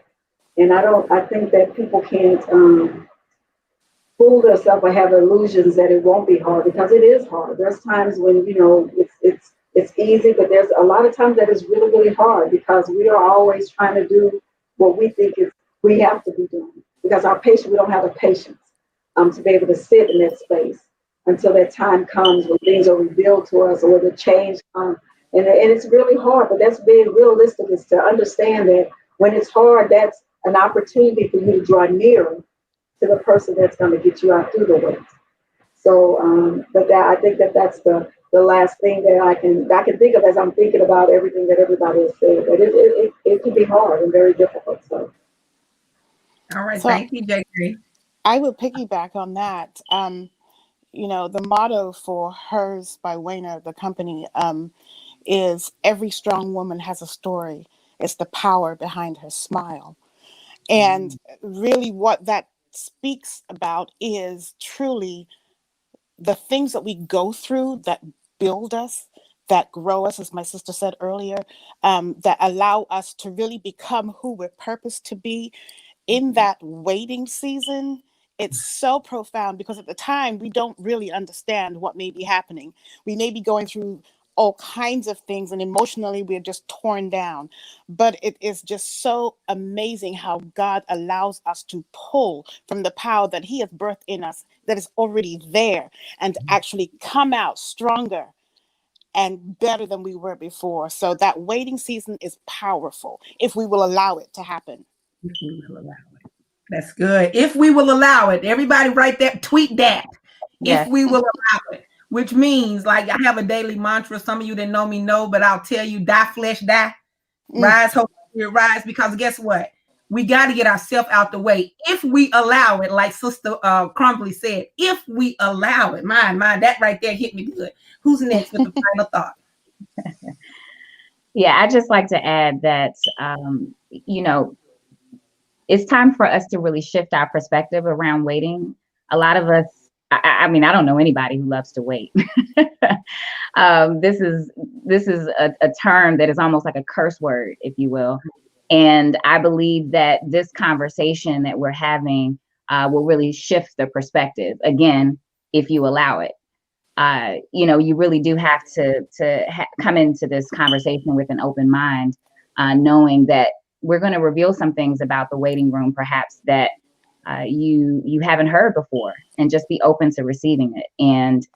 and I think that people can't fool themselves or have illusions that it won't be hard because it is hard. There's times when it's easy, but there's a lot of times that it's really, really hard because we are always trying to do what we think we have to be doing. Because we don't have the patience to be able to sit in that space until that time comes when things are revealed to us or the change comes. And it's really hard, but that's being realistic, is to understand that when it's hard, that's an opportunity for you to draw nearer to the person that's going to get you out through the wait. So, I think that's the last thing that I can think of as I'm thinking about everything that everybody has said. But it can be hard and very difficult. So. All right, thank you, J.K. I would piggyback on that. The motto for Hers by Wayner, the company, is every strong woman has a story. It's the power behind her smile. And really what that speaks about is truly the things that we go through that build us, that grow us, as my sister said earlier, that allow us to really become who we're purposed to be. In that waiting season, it's so profound because at the time we don't really understand what may be happening. We may be going through all kinds of things and emotionally we're just torn down. But it is just so amazing how God allows us to pull from the power that He has birthed in us that is already there and actually come out stronger and better than we were before. So that waiting season is powerful if we will allow it to happen. If we will allow it. That's good. If we will allow it. Everybody write that, tweet that. Yes. If we will allow it. Which means, like, I have a daily mantra. Some of you that know me know, but I'll tell you, die flesh, die. Rise, Holy Spirit, rise. Because guess what? We got to get ourselves out the way. If we allow it, like Sister Crumbly said, if we allow it. Mine, that right there hit me good. Who's next with the final thought? Yeah, I just like to add that, it's time for us to really shift our perspective around waiting. A lot of us, I don't know anybody who loves to wait. This this is a term that is almost like a curse word, if you will. And I believe that this conversation that we're having will really shift the perspective, again, if you allow it. You really do have to come into this conversation with an open mind, knowing that we're going to reveal some things about the waiting room, perhaps that you haven't heard before, and just be open to receiving it. And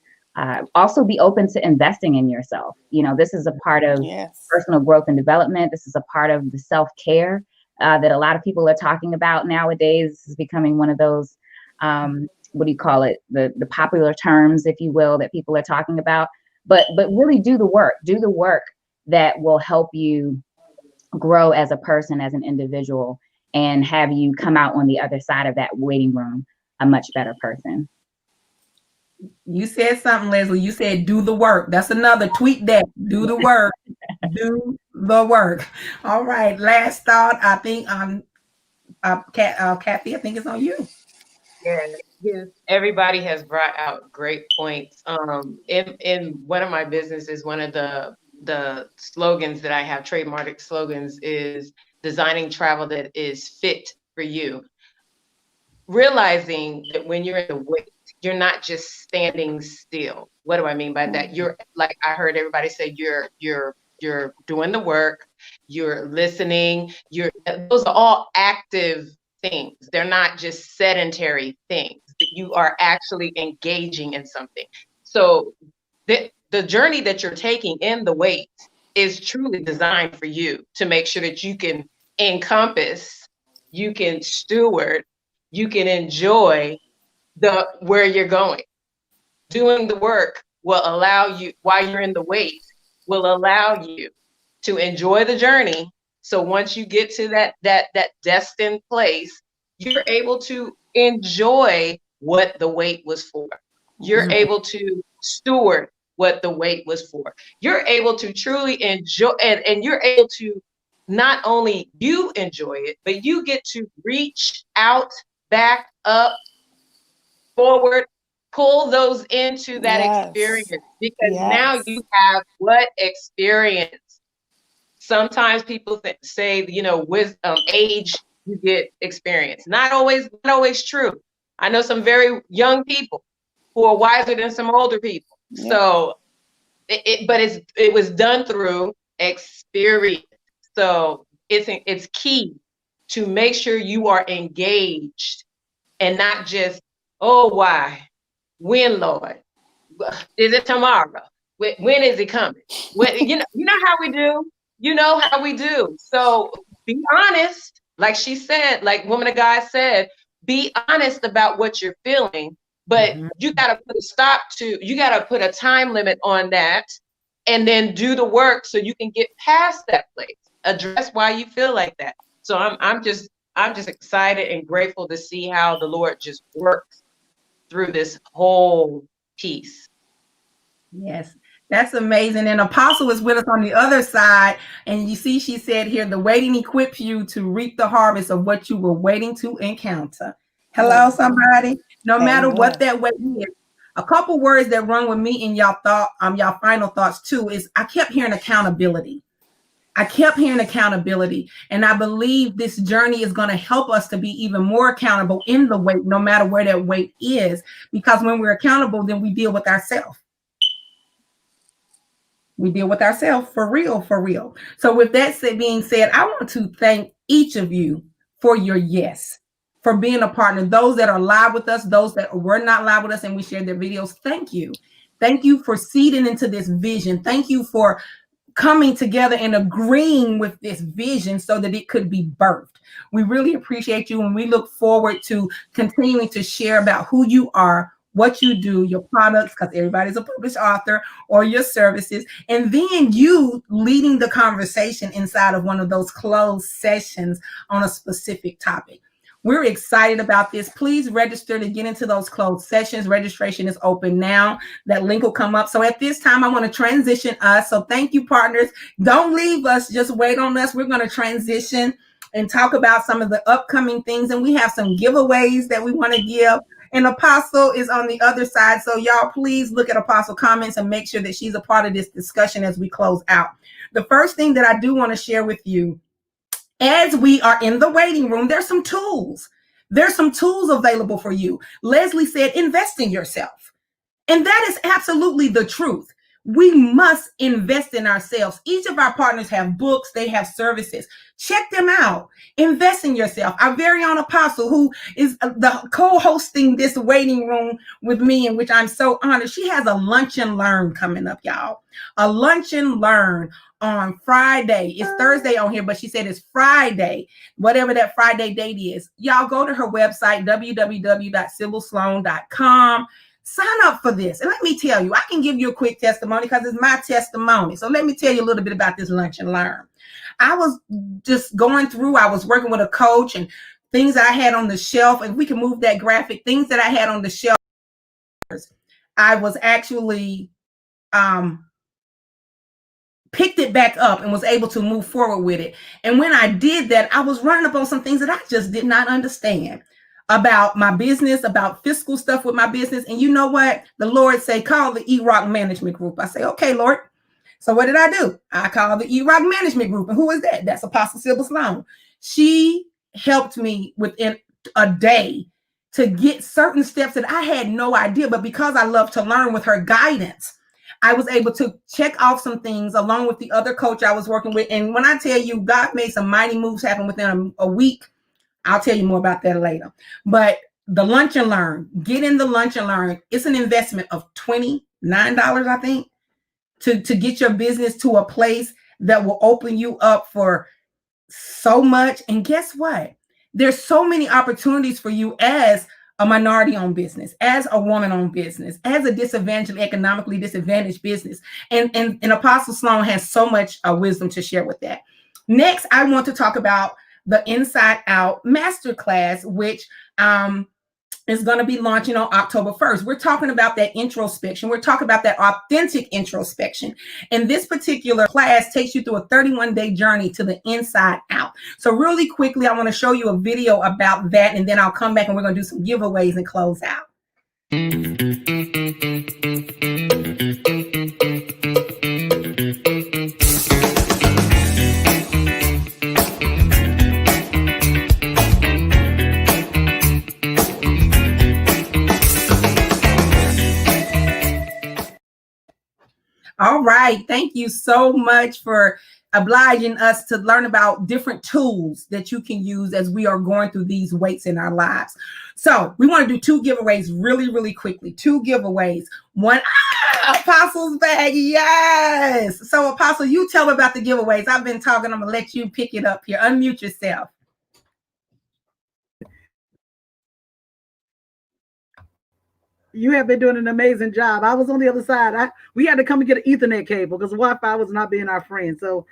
also be open to investing in yourself. This is a part of personal growth and development. This is a part of the self-care that a lot of people are talking about nowadays. This is becoming one of those, what do you call it? The popular terms, if you will, that people are talking about. But really do the work that will help you grow as a person, as an individual, and have you come out on the other side of that waiting room a much better person. You said something, Leslie. You said do the work. That's another tweet that. Do the work. Do the work. All right. Last thought. I think Kathy, I think it's on you. Yes. Everybody has brought out great points. In one of my businesses, one of the slogans that I have, trademark slogans, is designing travel that is fit for you. Realizing that when you're in the wait, you're not just standing still. What do I mean by that? You're, like I heard everybody say, you're doing the work, you're listening, those are all active things. They're not just sedentary things. You are actually engaging in something. So the journey that you're taking in the wait is truly designed for you to make sure that you can encompass, you can steward, you can enjoy where you're going. Doing the work will allow you, while you're in the wait, will allow you to enjoy the journey. So once you get to that destined place, you're able to enjoy what the wait was for. You're able to steward what the wait was for. You're able to truly enjoy, and you're able to not only you enjoy it, but you get to reach out, back up, forward, pull those into that experience, because now you have what experience. Sometimes people say, with age, you get experience. Not always true. I know some very young people who are wiser than some older people. Yeah. So, it was done through experience. So it's key to make sure you are engaged and not just, oh, why? When, Lord? Is it tomorrow? When is it coming? You know how we do. You know how we do. So be honest, like she said, like Woman of God said, be honest about what you're feeling, but you got to put a time limit on that, and then do the work so you can get past that place. Address why you feel like that. So I'm just excited and grateful to see how the Lord just works through this whole piece. Yes, that's amazing. And Apostle is with us on the other side. And you see, she said here, the waiting equips you to reap the harvest of what you were waiting to encounter. Hello, somebody. No matter what that wait is. A couple words that run with me in y'all final thoughts too is I kept hearing accountability. And I believe this journey is going to help us to be even more accountable in the wait, no matter where that wait is, because when we're accountable, then we deal with ourselves. We deal with ourselves for real. So with that being said, I want to thank each of you for your yes, for being a partner. Those that are live with us, those that were not live with us and we shared their videos, thank you. Thank you for seeding into this vision. Thank you for coming together and agreeing with this vision so that it could be birthed. We really appreciate you, and we look forward to continuing to share about who you are, what you do, your products, because everybody's a published author, or your services, and then you leading the conversation inside of one of those closed sessions on a specific topic. We're excited about this. Please register to get into those closed sessions. Registration is open now. That link will come up. So at this time, I want to transition us. So thank you, partners. Don't leave us. Just wait on us. We're going to transition and talk about some of the upcoming things. And we have some giveaways that we want to give. and Apostle is on the other side. So y'all please look at Apostle comments and make sure that she's a part of this discussion as we close out. The first thing that I do want to share with you, as we are in the waiting room, there's some tools. There's some tools available for you. Leslie said, invest in yourself. And that is absolutely the truth. We must invest in ourselves. Each of our partners have books, they have services. Check them out. Invest in yourself. Our very own Apostle, who is the co-hosting this waiting room with me, in which I'm so honored. She has a lunch and learn coming up, y'all. A lunch and learn on Friday. It's Thursday on here, but she said it's Friday, whatever that Friday date is. Y'all go to her website, www.sybylsloan.com. Sign up for this. And let me tell you, I can give you a quick testimony because it's my testimony. So let me tell you a little bit about this lunch and learn. I was just going through, I was working with a coach and things that I had on the shelf, and we can move that graphic, things that I had on the shelf. I was actually picked it back up and was able to move forward with it. And when I did that, I was running up on some things that I just did not understand about my business, about fiscal stuff with my business. And you know what? The Lord say, call the E-Rock Management Group. I say, okay, Lord. So what did I do? I called the E-Rock Management Group. And who is that? That's Apostle Sybil Sloan. She helped me within a day to get certain steps that I had no idea. But because I love to learn with her guidance, I was able to check off some things along with the other coach I was working with. And when I tell you, God made some mighty moves happen within a week. I'll tell you more about that later. But the lunch and learn, get in the lunch and learn. It's an investment of $29, I think, to get your business to a place that will open you up for so much. And guess what? There's so many opportunities for you as a minority-owned business, as a woman-owned business, as a economically disadvantaged business. And Apostle Sloan has so much wisdom to share with that. Next, I want to talk about the Inside Out Masterclass, which is going to be launching on October 1st. We're talking about that introspection. We're talking about that authentic introspection. And this particular class takes you through a 31-day journey to the inside out. So really quickly, I want to show you a video about that, and then I'll come back and we're going to do some giveaways and close out. All right. Thank you so much for obliging us to learn about different tools that you can use as we are going through these weights in our lives. So we want to do 2 giveaways really, really quickly. 2 giveaways. One, Apostle's bag. Yes. So Apostle, you tell me about the giveaways. I've been talking. I'm going to let you pick it up here. Unmute yourself. You have been doing an amazing job. I was on the other side. We had to come and get an Ethernet cable because Wi-Fi was not being our friend. So,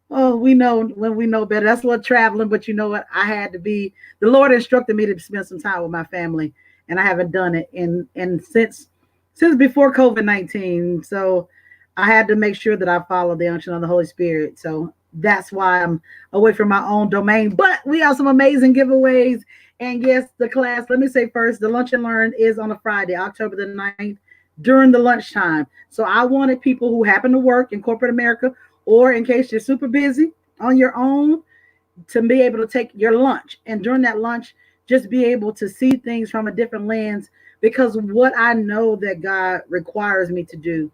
we know when we know better. That's what traveling. But you know what? I had to be. The Lord instructed me to spend some time with my family, and I haven't done it. And since before COVID-19, so I had to make sure that I follow the unction of the Holy Spirit. So that's why I'm away from my own domain. But we have some amazing giveaways. And yes, the class, let me say first, the Lunch and Learn is on a Friday, October the 9th, during the lunchtime. So I wanted people who happen to work in corporate America, or in case you're super busy on your own, to be able to take your lunch. And during that lunch, just be able to see things from a different lens. Because what I know that God requires me to do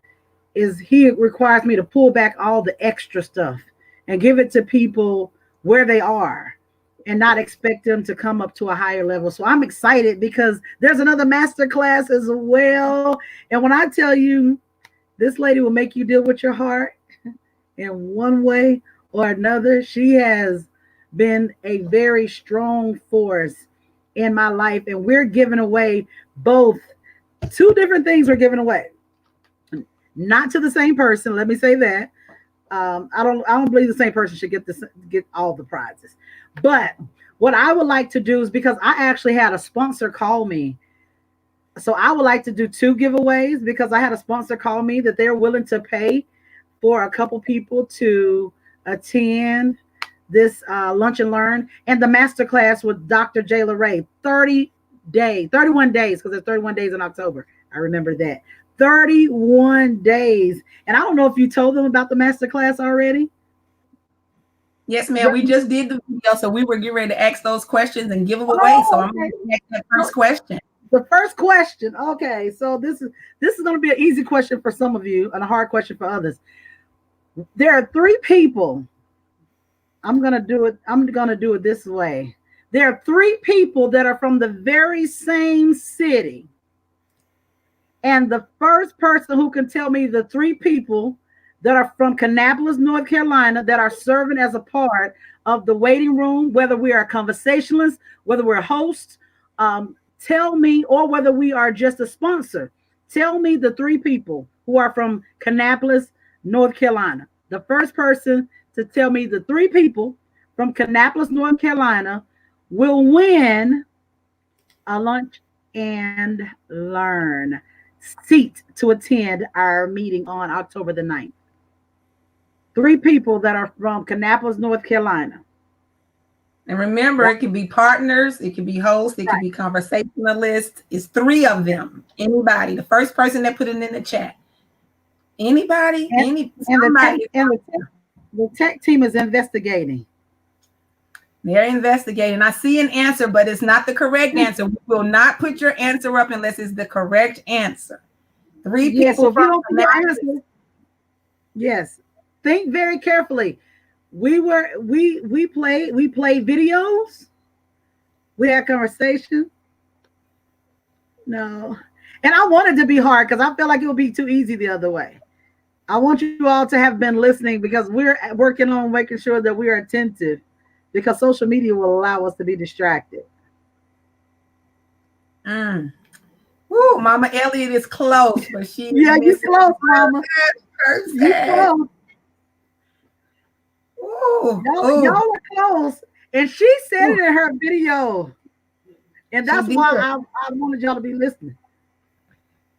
is He requires me to pull back all the extra stuff and give it to people where they are, and not expect them to come up to a higher level. So I'm excited because there's another master class as well. And when I tell you, this lady will make you deal with your heart in one way or another. She has been a very strong force in my life. And we're giving away both 2 different things we're giving away. Not to the same person. Let me say that. I don't believe the same person should get all the prizes. But what I would like to do is, because I actually had a sponsor call me. So I would like to do 2 giveaways, because I had a sponsor call me that they're willing to pay for a couple people to attend this Lunch and Learn and the masterclass with Dr. Jayla Ray. 31 days, because there's 31 days in October. I remember that. 31 days. And I don't know if you told them about the master class already. Yes, ma'am. We just did the video, so we were getting ready to ask those questions and give them away. So I'm going to ask that first question. The first question. Okay, so this is going to be an easy question for some of you and a hard question for others. There are 3 people. I'm going to do it this way. There are 3 people that are from the very same city. And the first person who can tell me the 3 people that are from Kannapolis, North Carolina, that are serving as a part of the waiting room, whether we are conversationalists, whether we're hosts, tell me, or whether we are just a sponsor, tell me the 3 people who are from Kannapolis, North Carolina. The first person to tell me the 3 people from Kannapolis, North Carolina will win a lunch and learn seat to attend our meeting on October the 9th. 3 people that are from Kannapolis, North Carolina. And remember, it could be partners, it could be hosts, it could be conversationalists. It's 3 of them. Anybody, the first person that put it in the chat. Anybody, somebody. The tech team is investigating. They're investigating. I see an answer, but it's not the correct answer. We will not put your answer up unless it's the correct answer. 3 people from Kannapolis. Yes. Think very carefully. We play videos. We had conversation. No. And I wanted to be hard because I felt like it would be too easy the other way. I want you all to have been listening because we're working on making sure that we are attentive, because social media will allow us to be distracted. Woo, Mama Elliott is close, but she you close, Mama. You close. Y'all are close, and she said it in her video, and that's why I wanted y'all to be listening.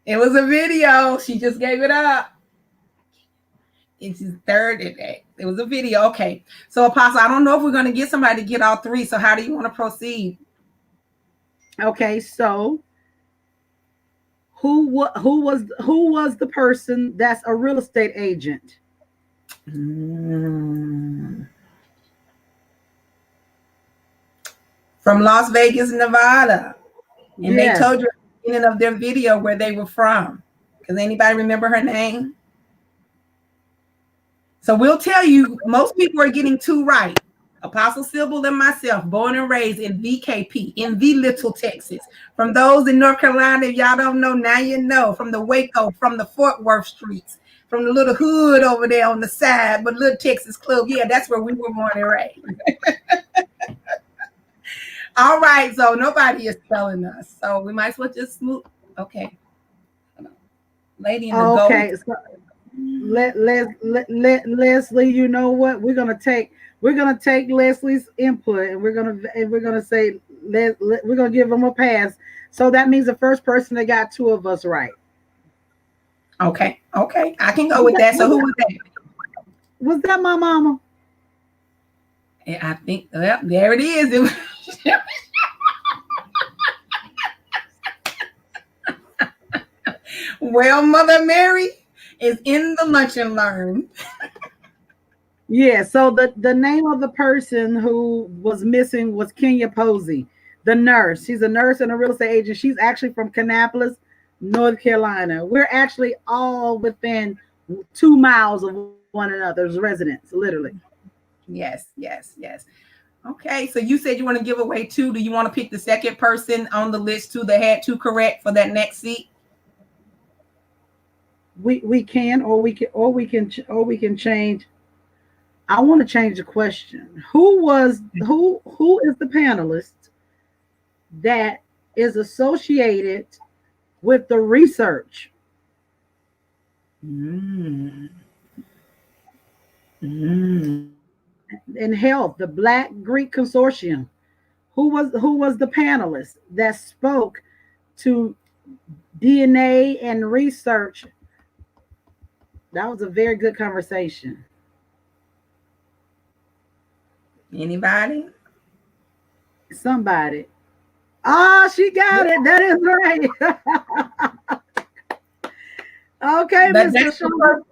It was a video. She just gave it up. It's his third today. It was a video. Okay, so Apostle, I don't know if we're going to get somebody to get all 3. So how do you want to proceed? Okay, so who was the person that's a real estate agent? From Las Vegas, Nevada. And they told you at the beginning of their video where they were from. Does anybody remember her name? So we'll tell you, most people are getting 2 right. Apostle Sybil and myself, born and raised in VKP, in V Little, Texas. From those in North Carolina, if y'all don't know, now you know. From the Waco, from the Fort Worth streets, from the little hood over there on the side, but Little Texas Club. Yeah, that's where we were born and raised. All right, so nobody is telling us. So we might as well just move. Okay. Lady in the gold. Okay. So Leslie, you know what? We're gonna take Leslie's input, and we're gonna say we're gonna give them a pass. So that means the first person that got 2 of us right. Okay, I can go with that. So who was that? Was that my mama? Yeah, I think there it is. Well, Mother Mary is in the lunch and learn. Yeah, so the name of the person who was missing was Kenya Posey, the nurse. She's a nurse and a real estate agent. She's actually from Kannapolis, North Carolina. We're actually all within 2 miles of one another's residence, literally. Yes. Okay, so you said you want to give away 2. Do you want to pick the second person on the list too that had 2 correct for that next seat? We can change. I want to change the question. Who is the panelist that is associated with the research? In health, the Black Greek Consortium. Who was the panelist that spoke to DNA and research? That was a very good conversation. Anybody? Somebody. Ah, she got it. That is right. Okay, That's Mr. Sean.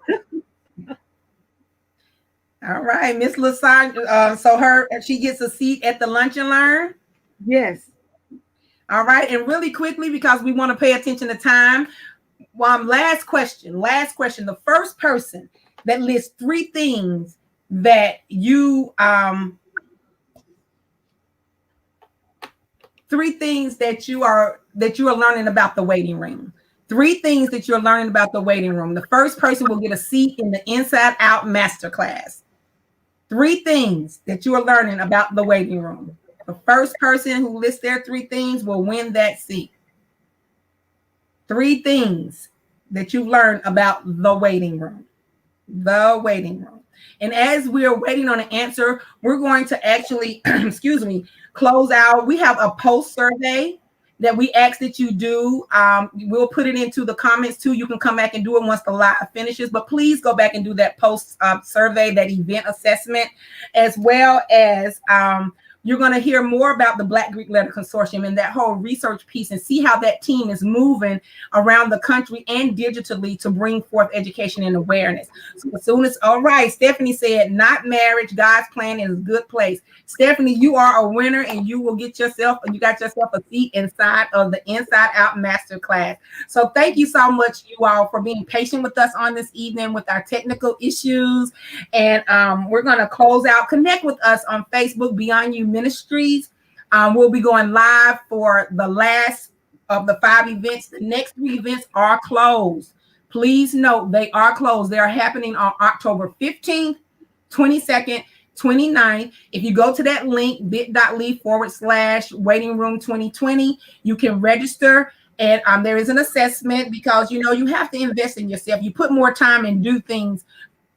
All right, Miss Lasagna. So she gets a seat at the Lunch and Learn. Yes. All right, and really quickly, because we want to pay attention to time. Last question. The first person that lists three things that you are learning about the waiting room. 3 things that you're learning about the waiting room. The first person will get a seat in the Inside Out Masterclass. 3 things that you are learning about the waiting room. The first person who lists their 3 things will win that seat. 3 things that you've learned about the waiting room. The waiting room. And as we're waiting on an answer, we're going to actually, close out. We have a post survey that we ask that you do. We'll put it into the comments too. You can come back and do it once the live finishes, but please go back and do that post survey, that event assessment, as well as you're going to hear more about the Black Greek Letter Consortium and that whole research piece, and see how that team is moving around the country and digitally to bring forth education and awareness. So as soon as, all right, Stephanie said, not marriage, God's plan is a good place. Stephanie, you are a winner, and you got yourself a seat inside of the Inside Out Masterclass. So thank you so much, you all, for being patient with us on this evening with our technical issues. And we're going to close out. Connect with us on Facebook, Beyond You Ministries. We'll be going live for the last of the 5 events. The next 3 events are closed. Please note they are closed. They are happening on October 15th, 22nd, 29th. If you go to that link, bit.ly/waiting room 2020, you can register. And there is an assessment, because you have to invest in yourself. You put more time and do things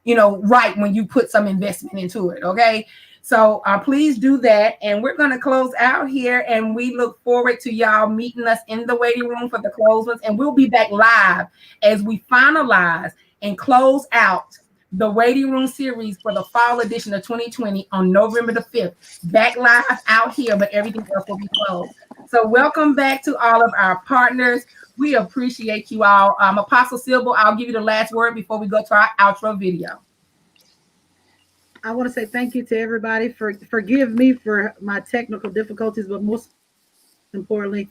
right when you put some investment into it. Okay. So please do that. And we're going to close out here, and we look forward to y'all meeting us in the waiting room for the closed ones. And we'll be back live as we finalize and close out the waiting room series for the fall edition of 2020 on November the 5th. Back live out here, but everything else will be closed. So welcome back to all of our partners. We appreciate you all. Apostle Sybil, I'll give you the last word before we go to our outro video. I want to say thank you to everybody. Forgive me for my technical difficulties, but most importantly,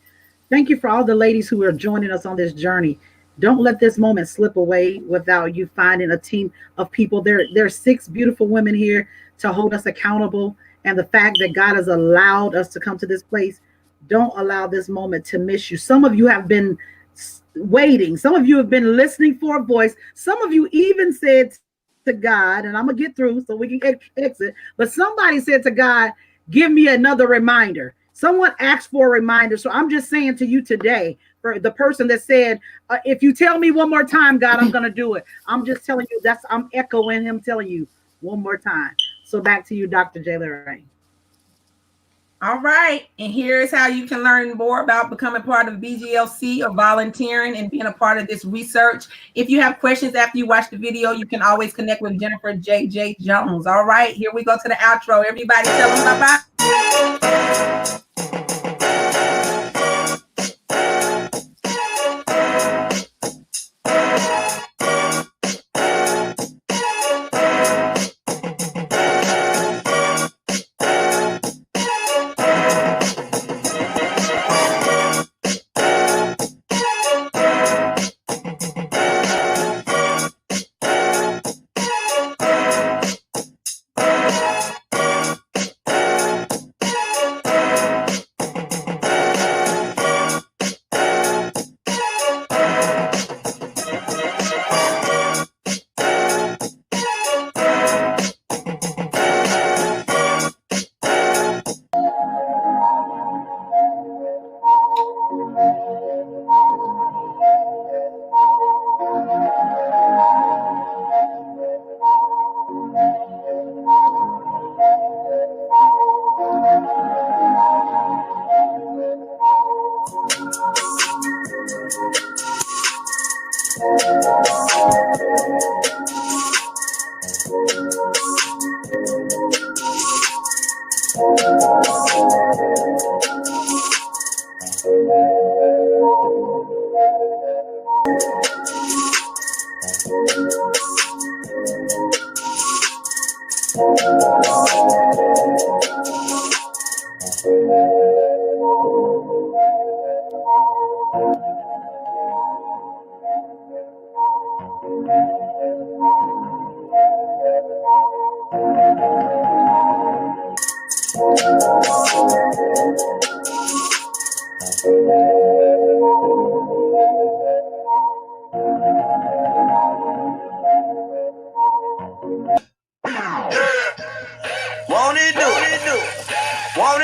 thank you for all the ladies who are joining us on this journey. Don't let this moment slip away without you finding a team of people. There are 6 beautiful women here to hold us accountable. And the fact that God has allowed us to come to this place, don't allow this moment to miss you. Some of you have been waiting. Some of you have been listening for a voice. Some of you even said to God, and I'm gonna get through so we can exit, but somebody said to God, give me another reminder. Someone asked for a reminder. So I'm just saying to you today, for the person that said, if you tell me one more time, God, I'm gonna do it. I'm just telling you, I'm echoing him telling you one more time. So back to you, Dr. J. Lorraine. All right, and here's how you can learn more about becoming part of BGLC or volunteering and being a part of this research. If you have questions after you watch the video, you can always connect with Jennifer J.J. Jones. All right, here we go to the outro. Everybody tell them bye-bye. Won't it do? Won't it?